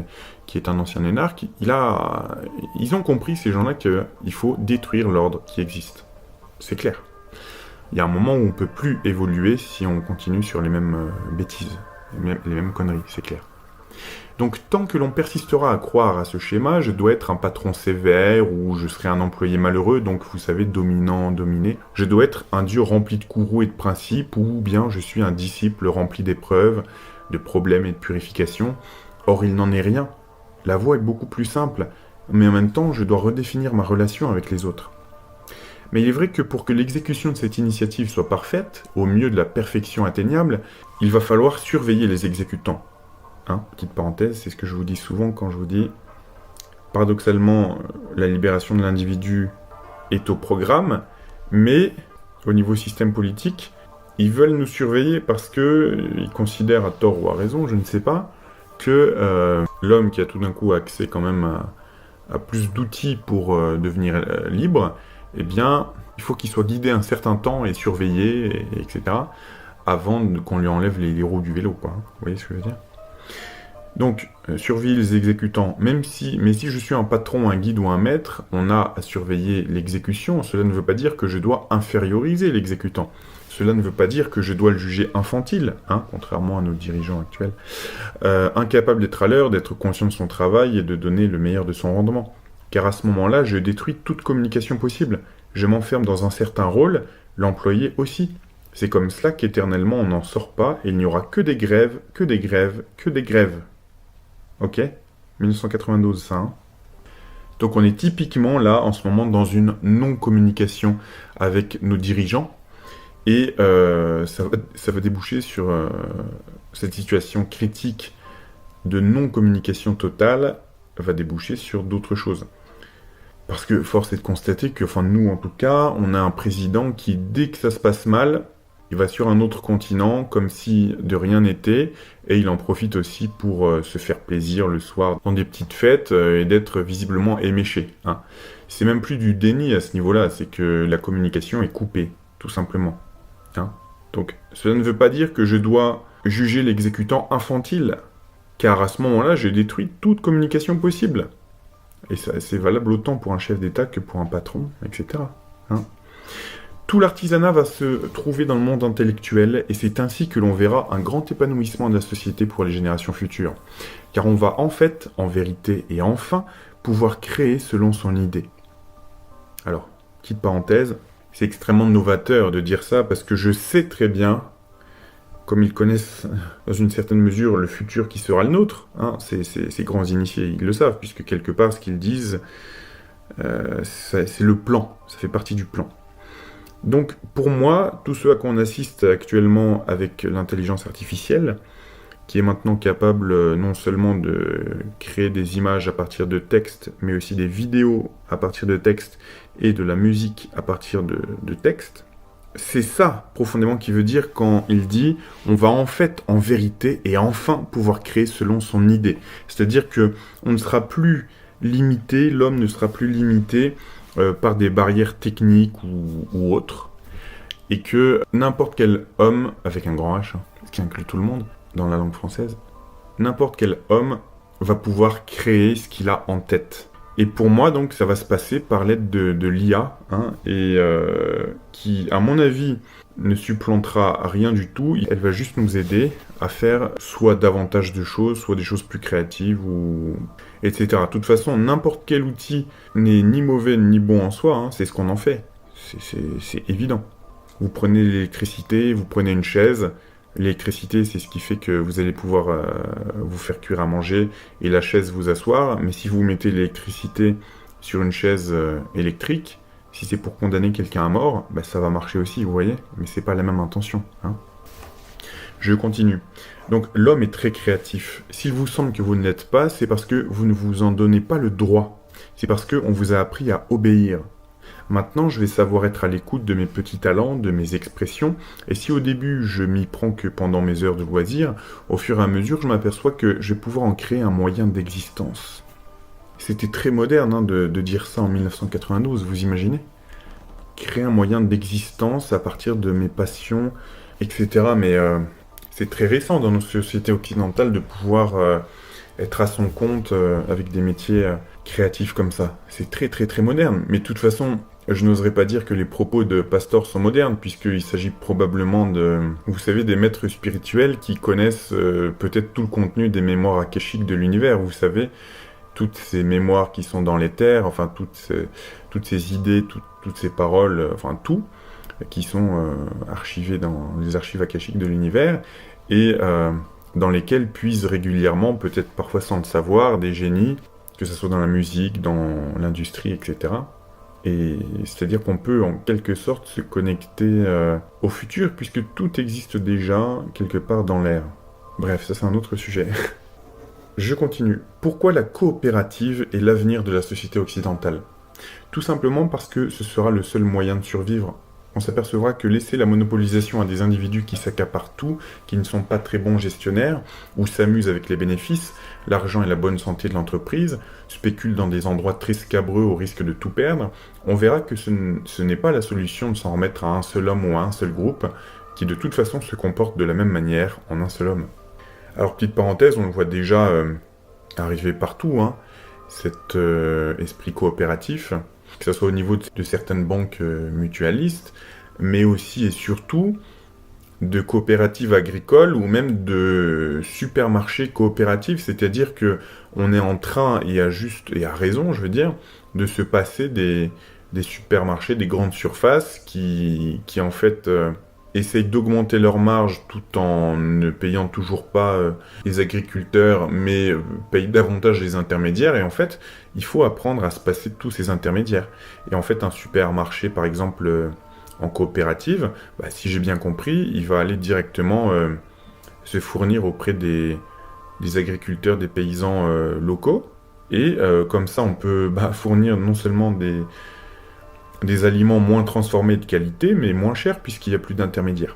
est un ancien énarque, ils ont compris, ces gens-là, qu'il faut détruire l'ordre qui existe. C'est clair. Il y a un moment où on peut plus évoluer si on continue sur les mêmes bêtises, les mêmes conneries, c'est clair. Donc tant que l'on persistera à croire à ce schéma, je dois être un patron sévère, ou je serai un employé malheureux, donc vous savez, dominant, dominé. Je dois être un dieu rempli de courroux et de principes, ou bien je suis un disciple rempli d'épreuves, de problèmes et de purification. Or il n'en est rien. La voie est beaucoup plus simple, mais en même temps je dois redéfinir ma relation avec les autres. Mais il est vrai que pour que l'exécution de cette initiative soit parfaite, au mieux de la perfection atteignable, il va falloir surveiller les exécutants. Hein, petite parenthèse, c'est ce que je vous dis souvent quand je vous dis, paradoxalement, la libération de l'individu est au programme, mais au niveau système politique, ils veulent nous surveiller parce qu'ils considèrent, à tort ou à raison, je ne sais pas, que l'homme qui a tout d'un coup accès quand même à plus d'outils pour devenir libre, eh bien, il faut qu'il soit guidé un certain temps et surveillé, etc., avant qu'on lui enlève les roues du vélo, quoi. Vous voyez ce que je veux dire ? Donc, surveiller les exécutants, mais si je suis un patron, un guide ou un maître, on a à surveiller l'exécution. Cela ne veut pas dire que je dois inférioriser l'exécutant. Cela ne veut pas dire que je dois le juger infantile, hein, contrairement à nos dirigeants actuels. Incapable d'être à l'heure, d'être conscient de son travail et de donner le meilleur de son rendement. Car à ce moment-là, je détruis toute communication possible. Je m'enferme dans un certain rôle, l'employé aussi. C'est comme cela qu'éternellement on n'en sort pas et il n'y aura que des grèves, que des grèves, que des grèves. Ok ? 1992, ça, hein ? Donc on est typiquement là, en ce moment, dans une non-communication avec nos dirigeants. Et ça va déboucher sur cette situation critique de non-communication totale, va déboucher sur d'autres choses. Parce que force est de constater que, enfin nous en tout cas, on a un président qui, dès que ça se passe mal, il va sur un autre continent comme si de rien n'était, et il en profite aussi pour se faire plaisir le soir dans des petites fêtes et d'être visiblement éméché. Hein. C'est même plus du déni à ce niveau-là, c'est que la communication est coupée, tout simplement. Hein. Donc cela ne veut pas dire que je dois juger l'exécutant infantile, car à ce moment-là, j'ai détruit toute communication possible. Et ça, c'est valable autant pour un chef d'État que pour un patron, etc. Hein. Tout l'artisanat va se trouver dans le monde intellectuel, et c'est ainsi que l'on verra un grand épanouissement de la société pour les générations futures. Car on va en fait, en vérité et enfin, pouvoir créer selon son idée. Alors, petite parenthèse, c'est extrêmement novateur de dire ça parce que je sais très bien, comme ils connaissent dans une certaine mesure le futur qui sera le nôtre, hein, ces grands initiés, ils le savent, puisque quelque part ce qu'ils disent, c'est le plan, ça fait partie du plan. Donc pour moi, tout ce à quoi on assiste actuellement avec l'intelligence artificielle, qui est maintenant capable non seulement de créer des images à partir de texte, mais aussi des vidéos à partir de texte et de la musique à partir de texte, c'est ça profondément qui veut dire quand il dit on va en fait, en vérité et enfin pouvoir créer selon son idée. C'est-à-dire que on ne sera plus limité, l'homme ne sera plus limité par des barrières techniques ou autres, et que n'importe quel homme, avec un grand H, hein, ce qui inclut tout le monde dans la langue française, n'importe quel homme va pouvoir créer ce qu'il a en tête. Et pour moi, donc, ça va se passer par l'aide de l'IA, hein, et qui, à mon avis, ne supplantera rien du tout. Elle va juste nous aider à faire soit davantage de choses, soit des choses plus créatives, ou etc. De toute façon, n'importe quel outil n'est ni mauvais ni bon en soi, hein, c'est ce qu'on en fait. C'est évident. Vous prenez l'électricité, vous prenez une chaise. L'électricité, c'est ce qui fait que vous allez pouvoir vous faire cuire à manger et la chaise vous asseoir. Mais si vous mettez l'électricité sur une chaise électrique, si c'est pour condamner quelqu'un à mort, bah, ça va marcher aussi, vous voyez. Mais c'est pas la même intention. Hein. Je continue. Donc l'homme est très créatif. S'il vous semble que vous ne l'êtes pas, c'est parce que vous ne vous en donnez pas le droit. C'est parce qu'on vous a appris à obéir. Maintenant, je vais savoir être à l'écoute de mes petits talents, de mes expressions, et si au début je m'y prends que pendant mes heures de loisirs, au fur et à mesure je m'aperçois que je vais pouvoir en créer un moyen d'existence. C'était très moderne hein, de dire ça en 1992, vous imaginez? Créer un moyen d'existence à partir de mes passions, etc. Mais c'est très récent dans nos sociétés occidentales de pouvoir être à son compte avec des métiers créatifs comme ça. C'est très très très moderne. Mais de toute façon, je n'oserais pas dire que les propos de Pastor sont modernes, puisqu'il s'agit probablement de, vous savez, des maîtres spirituels qui connaissent peut-être tout le contenu des mémoires akashiques de l'univers. Vous savez, toutes ces mémoires qui sont dans l'éther, enfin toutes ces idées, toutes ces paroles, enfin tout, qui sont archivées dans les archives akashiques de l'univers, et dans lesquelles puisent régulièrement, peut-être parfois sans le savoir, des génies, que ce soit dans la musique, dans l'industrie, etc. Et c'est-à-dire qu'on peut en quelque sorte se connecter au futur, puisque tout existe déjà quelque part dans l'air. Bref, ça c'est un autre sujet. Je continue. Pourquoi la coopérative est l'avenir de la société occidentale? Tout simplement parce que ce sera le seul moyen de survivre. On s'apercevra que laisser la monopolisation à des individus qui s'accaparent tout, qui ne sont pas très bons gestionnaires, ou s'amusent avec les bénéfices, l'argent et la bonne santé de l'entreprise, spéculent dans des endroits très scabreux au risque de tout perdre, on verra que ce n'est pas la solution de s'en remettre à un seul homme ou à un seul groupe, qui de toute façon se comporte de la même manière en un seul homme. Alors petite parenthèse, on le voit déjà arriver partout, hein, cet esprit coopératif, que ce soit au niveau de certaines banques mutualistes, mais aussi et surtout de coopératives agricoles ou même de supermarchés coopératifs, c'est-à-dire que on est en train, et à juste et à raison, je veux dire, de se passer des supermarchés, des grandes surfaces qui en fait essayent d'augmenter leurs marges tout en ne payant toujours pas les agriculteurs, mais payent davantage les intermédiaires. Et en fait, il faut apprendre à se passer de tous ces intermédiaires. Et en fait, un supermarché, par exemple, en coopérative, bah, si j'ai bien compris, il va aller directement se fournir auprès des agriculteurs, des paysans locaux. Et comme ça, on peut fournir non seulement des aliments moins transformés de qualité, mais moins chers puisqu'il n'y a plus d'intermédiaires.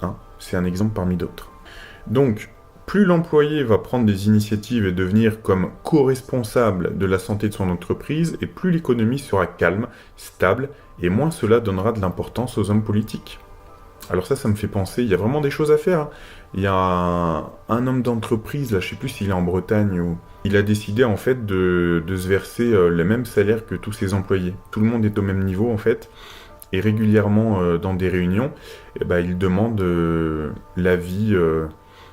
Hein, c'est un exemple parmi d'autres. Donc, plus l'employé va prendre des initiatives et devenir comme co-responsable de la santé de son entreprise, et plus l'économie sera calme, stable, et moins cela donnera de l'importance aux hommes politiques. Alors ça me fait penser, il y a vraiment des choses à faire. Hein. Il y a un homme d'entreprise, là, je sais plus s'il est en Bretagne, où il a décidé en fait de se verser le même salaire que tous ses employés. Tout le monde est au même niveau en fait, et régulièrement dans des réunions, il demande l'avis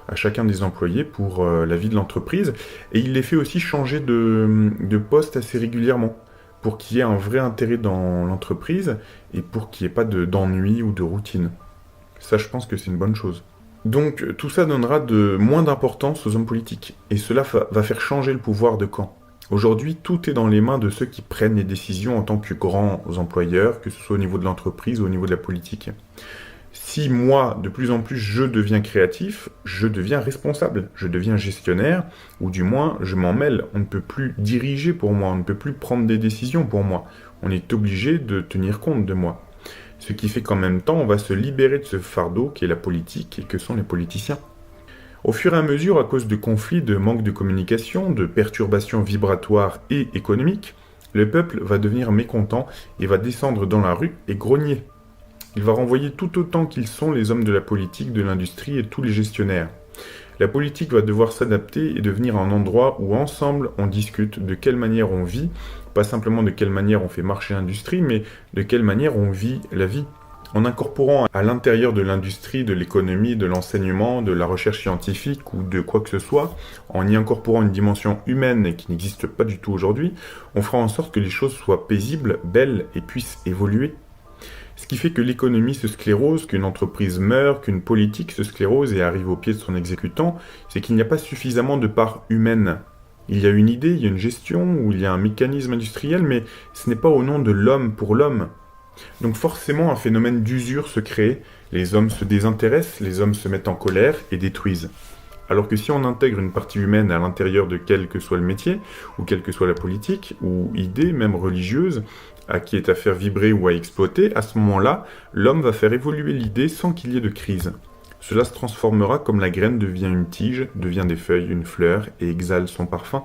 à chacun des employés pour la vie de l'entreprise, et il les fait aussi changer de poste assez régulièrement. pour qu'il y ait un vrai intérêt dans l'entreprise et pour qu'il n'y ait pas d'ennui ou de routine. Ça, je pense que c'est une bonne chose. Donc, tout ça donnera moins d'importance aux hommes politiques, et cela va faire changer le pouvoir de camp. Aujourd'hui, tout est dans les mains de ceux qui prennent les décisions en tant que grands employeurs, que ce soit au niveau de l'entreprise ou au niveau de la politique. Si moi, de plus en plus, je deviens créatif, je deviens responsable, je deviens gestionnaire, ou du moins, je m'en mêle. On ne peut plus diriger pour moi, on ne peut plus prendre des décisions pour moi. On est obligé de tenir compte de moi. Ce qui fait qu'en même temps, on va se libérer de ce fardeau qui est la politique et que sont les politiciens. Au fur et à mesure, à cause de conflits, de manque de communication, de perturbations vibratoires et économiques, le peuple va devenir mécontent et va descendre dans la rue et grogner. Il va renvoyer tout autant qu'ils sont les hommes de la politique, de l'industrie et tous les gestionnaires. La politique va devoir s'adapter et devenir un endroit où ensemble on discute de quelle manière on vit, pas simplement de quelle manière on fait marcher l'industrie, mais de quelle manière on vit la vie. En incorporant à l'intérieur de l'industrie, de l'économie, de l'enseignement, de la recherche scientifique ou de quoi que ce soit, en y incorporant une dimension humaine qui n'existe pas du tout aujourd'hui, on fera en sorte que les choses soient paisibles, belles et puissent évoluer. Ce qui fait que l'économie se sclérose, qu'une entreprise meurt, qu'une politique se sclérose et arrive au pied de son exécutant, c'est qu'il n'y a pas suffisamment de part humaine. Il y a une idée, il y a une gestion, ou il y a un mécanisme industriel, mais ce n'est pas au nom de l'homme pour l'homme. Donc forcément, un phénomène d'usure se crée, les hommes se désintéressent, les hommes se mettent en colère et détruisent. Alors que si on intègre une partie humaine à l'intérieur de quel que soit le métier, ou quelle que soit la politique, ou idée, même religieuse, à qui est à faire vibrer ou à exploiter, à ce moment-là, l'homme va faire évoluer l'idée sans qu'il y ait de crise. Cela se transformera comme la graine devient une tige, devient des feuilles, une fleur, et exhale son parfum.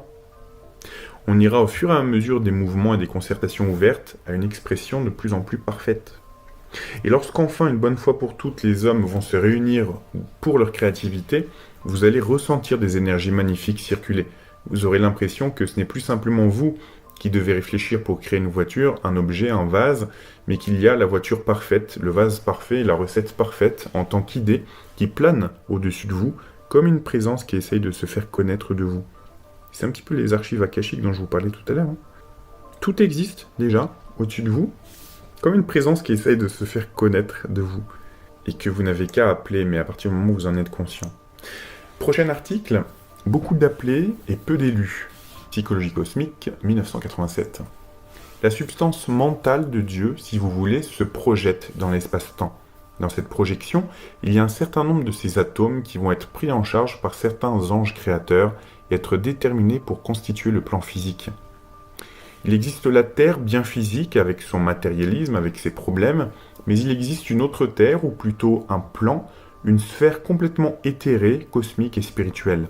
On ira au fur et à mesure des mouvements et des concertations ouvertes à une expression de plus en plus parfaite. Et lorsqu'enfin, une bonne fois pour toutes, les hommes vont se réunir pour leur créativité, vous allez ressentir des énergies magnifiques circuler. Vous aurez l'impression que ce n'est plus simplement vous qui devez réfléchir pour créer une voiture, un objet, un vase, mais qu'il y a la voiture parfaite, le vase parfait et la recette parfaite en tant qu'idée qui plane au-dessus de vous, comme une présence qui essaye de se faire connaître de vous. C'est un petit peu les archives akashiques dont je vous parlais tout à l'heure. Tout existe déjà au-dessus de vous, comme une présence qui essaye de se faire connaître de vous, et que vous n'avez qu'à appeler, mais à partir du moment où vous en êtes conscient. Prochain article, beaucoup d'appelés et peu d'élus. Psychologie cosmique, 1987. La substance mentale de Dieu, si vous voulez, se projette dans l'espace-temps. Dans cette projection, il y a un certain nombre de ces atomes qui vont être pris en charge par certains anges créateurs et être déterminés pour constituer le plan physique. Il existe la Terre bien physique avec son matérialisme, avec ses problèmes, mais il existe une autre Terre, ou plutôt un plan, une sphère complètement éthérée, cosmique et spirituelle.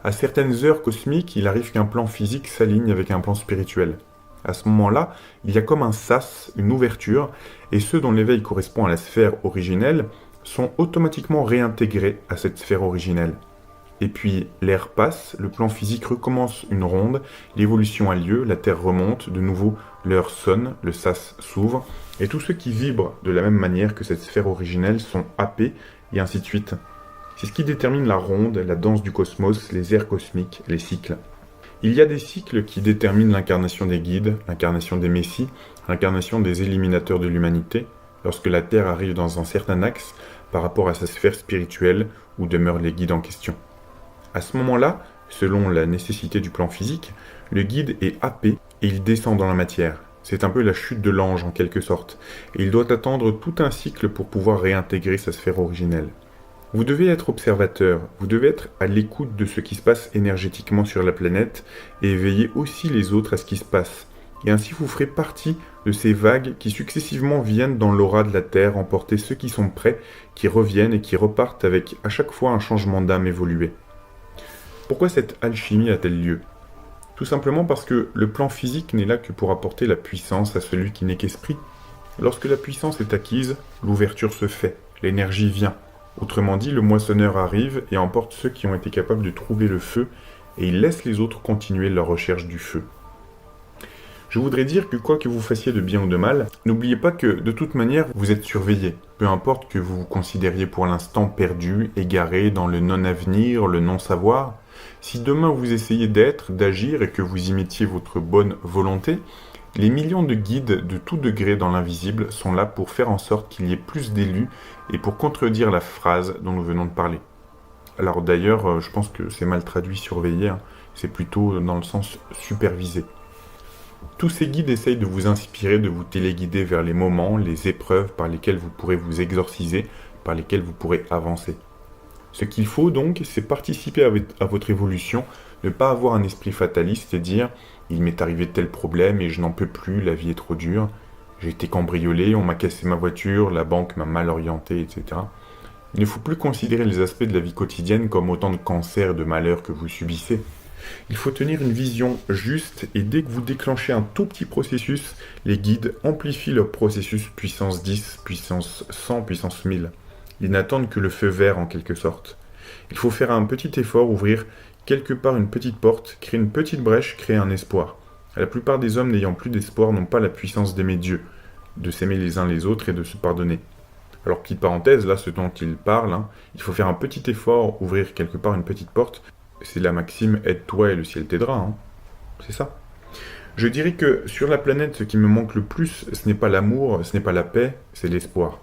À certaines heures cosmiques, il arrive qu'un plan physique s'aligne avec un plan spirituel. À ce moment-là, il y a comme un sas, une ouverture, et ceux dont l'éveil correspond à la sphère originelle sont automatiquement réintégrés à cette sphère originelle. Et puis, l'air passe, le plan physique recommence une ronde, l'évolution a lieu, la Terre remonte, de nouveau l'heure sonne, le sas s'ouvre, et tous ceux qui vibrent de la même manière que cette sphère originelle sont happés, et ainsi de suite. C'est ce qui détermine la ronde, la danse du cosmos, les airs cosmiques, les cycles. Il y a des cycles qui déterminent l'incarnation des guides, l'incarnation des messies, l'incarnation des éliminateurs de l'humanité, lorsque la Terre arrive dans un certain axe par rapport à sa sphère spirituelle où demeurent les guides en question. À ce moment-là, selon la nécessité du plan physique, le guide est happé et il descend dans la matière. C'est un peu la chute de l'ange en quelque sorte, et il doit attendre tout un cycle pour pouvoir réintégrer sa sphère originelle. Vous devez être observateur, vous devez être à l'écoute de ce qui se passe énergétiquement sur la planète et éveiller aussi les autres à ce qui se passe. Et ainsi vous ferez partie de ces vagues qui successivement viennent dans l'aura de la Terre emporter ceux qui sont prêts, qui reviennent et qui repartent avec à chaque fois un changement d'âme évolué. Pourquoi cette alchimie a-t-elle lieu ? Tout simplement parce que le plan physique n'est là que pour apporter la puissance à celui qui n'est qu'esprit. Lorsque la puissance est acquise, l'ouverture se fait, l'énergie vient. Autrement dit, le moissonneur arrive et emporte ceux qui ont été capables de trouver le feu, et il laisse les autres continuer leur recherche du feu. Je voudrais dire que quoi que vous fassiez de bien ou de mal, n'oubliez pas que, de toute manière, vous êtes surveillé. Peu importe que vous vous considériez pour l'instant perdu, égaré dans le non-avenir, le non-savoir, si demain vous essayez d'être, d'agir et que vous y mettiez votre bonne volonté, Les millions de guides de tout degré dans l'invisible sont là pour faire en sorte qu'il y ait plus d'élus et pour contredire la phrase dont nous venons de parler. Alors d'ailleurs, je pense que c'est mal traduit surveiller, hein. C'est plutôt dans le sens supervisé. Tous ces guides essayent de vous inspirer, de vous téléguider vers les moments, les épreuves par lesquelles vous pourrez vous exorciser, par lesquelles vous pourrez avancer. Ce qu'il faut donc, c'est participer à votre évolution, ne pas avoir un esprit fataliste et dire « il m'est arrivé tel problème et je n'en peux plus, la vie est trop dure, j'ai été cambriolé, on m'a cassé ma voiture, la banque m'a mal orienté, etc. » Il ne faut plus considérer les aspects de la vie quotidienne comme autant de cancers et de malheurs que vous subissez. Il faut tenir une vision juste et dès que vous déclenchez un tout petit processus, les guides amplifient leur processus puissance 10, puissance 100, puissance 1000. Ils n'attendent que le feu vert en quelque sorte. Il faut faire un petit effort, ouvrir quelque part une petite porte, créer une petite brèche, créer un espoir. La plupart des hommes n'ayant plus d'espoir n'ont pas la puissance d'aimer Dieu, de s'aimer les uns les autres et de se pardonner. Alors, petite parenthèse, là, ce dont il parle, il faut faire un petit effort, ouvrir quelque part une petite porte. C'est la maxime « aide-toi et le ciel t'aidera ». C'est ça. Je dirais que sur la planète, ce qui me manque le plus, ce n'est pas l'amour, ce n'est pas la paix, c'est l'espoir.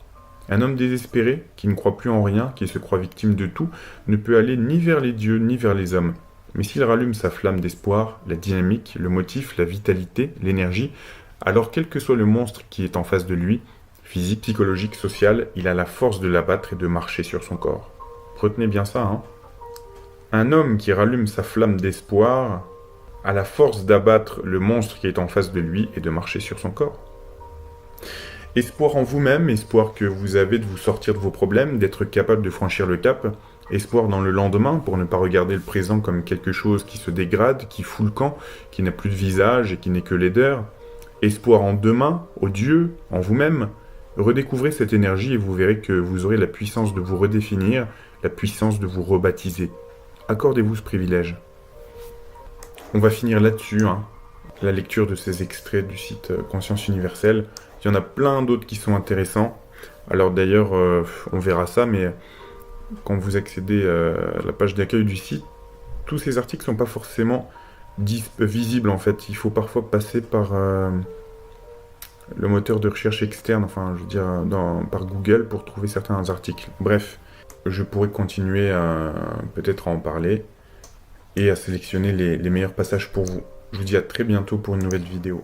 Un homme désespéré, qui ne croit plus en rien, qui se croit victime de tout, ne peut aller ni vers les dieux, ni vers les hommes. Mais s'il rallume sa flamme d'espoir, la dynamique, le motif, la vitalité, l'énergie, alors quel que soit le monstre qui est en face de lui, physique, psychologique, social, il a la force de l'abattre et de marcher sur son corps. Retenez bien ça, Un homme qui rallume sa flamme d'espoir a la force d'abattre le monstre qui est en face de lui et de marcher sur son corps. Espoir en vous-même, espoir que vous avez de vous sortir de vos problèmes, d'être capable de franchir le cap, espoir dans le lendemain pour ne pas regarder le présent comme quelque chose qui se dégrade, qui fout le camp, qui n'a plus de visage et qui n'est que laideur, espoir en demain, au Dieu, en vous-même. Redécouvrez cette énergie et vous verrez que vous aurez la puissance de vous redéfinir, la puissance de vous rebaptiser. Accordez-vous ce privilège. On va finir là-dessus, la lecture de ces extraits du site Conscience Universelle. Il y en a plein d'autres qui sont intéressants. Alors d'ailleurs, on verra ça, mais quand vous accédez à la page d'accueil du site, tous ces articles ne sont pas forcément visibles en fait. Il faut parfois passer par le moteur de recherche externe, par Google pour trouver certains articles. Bref, je pourrais continuer peut-être à en parler et à sélectionner les meilleurs passages pour vous. Je vous dis à très bientôt pour une nouvelle vidéo.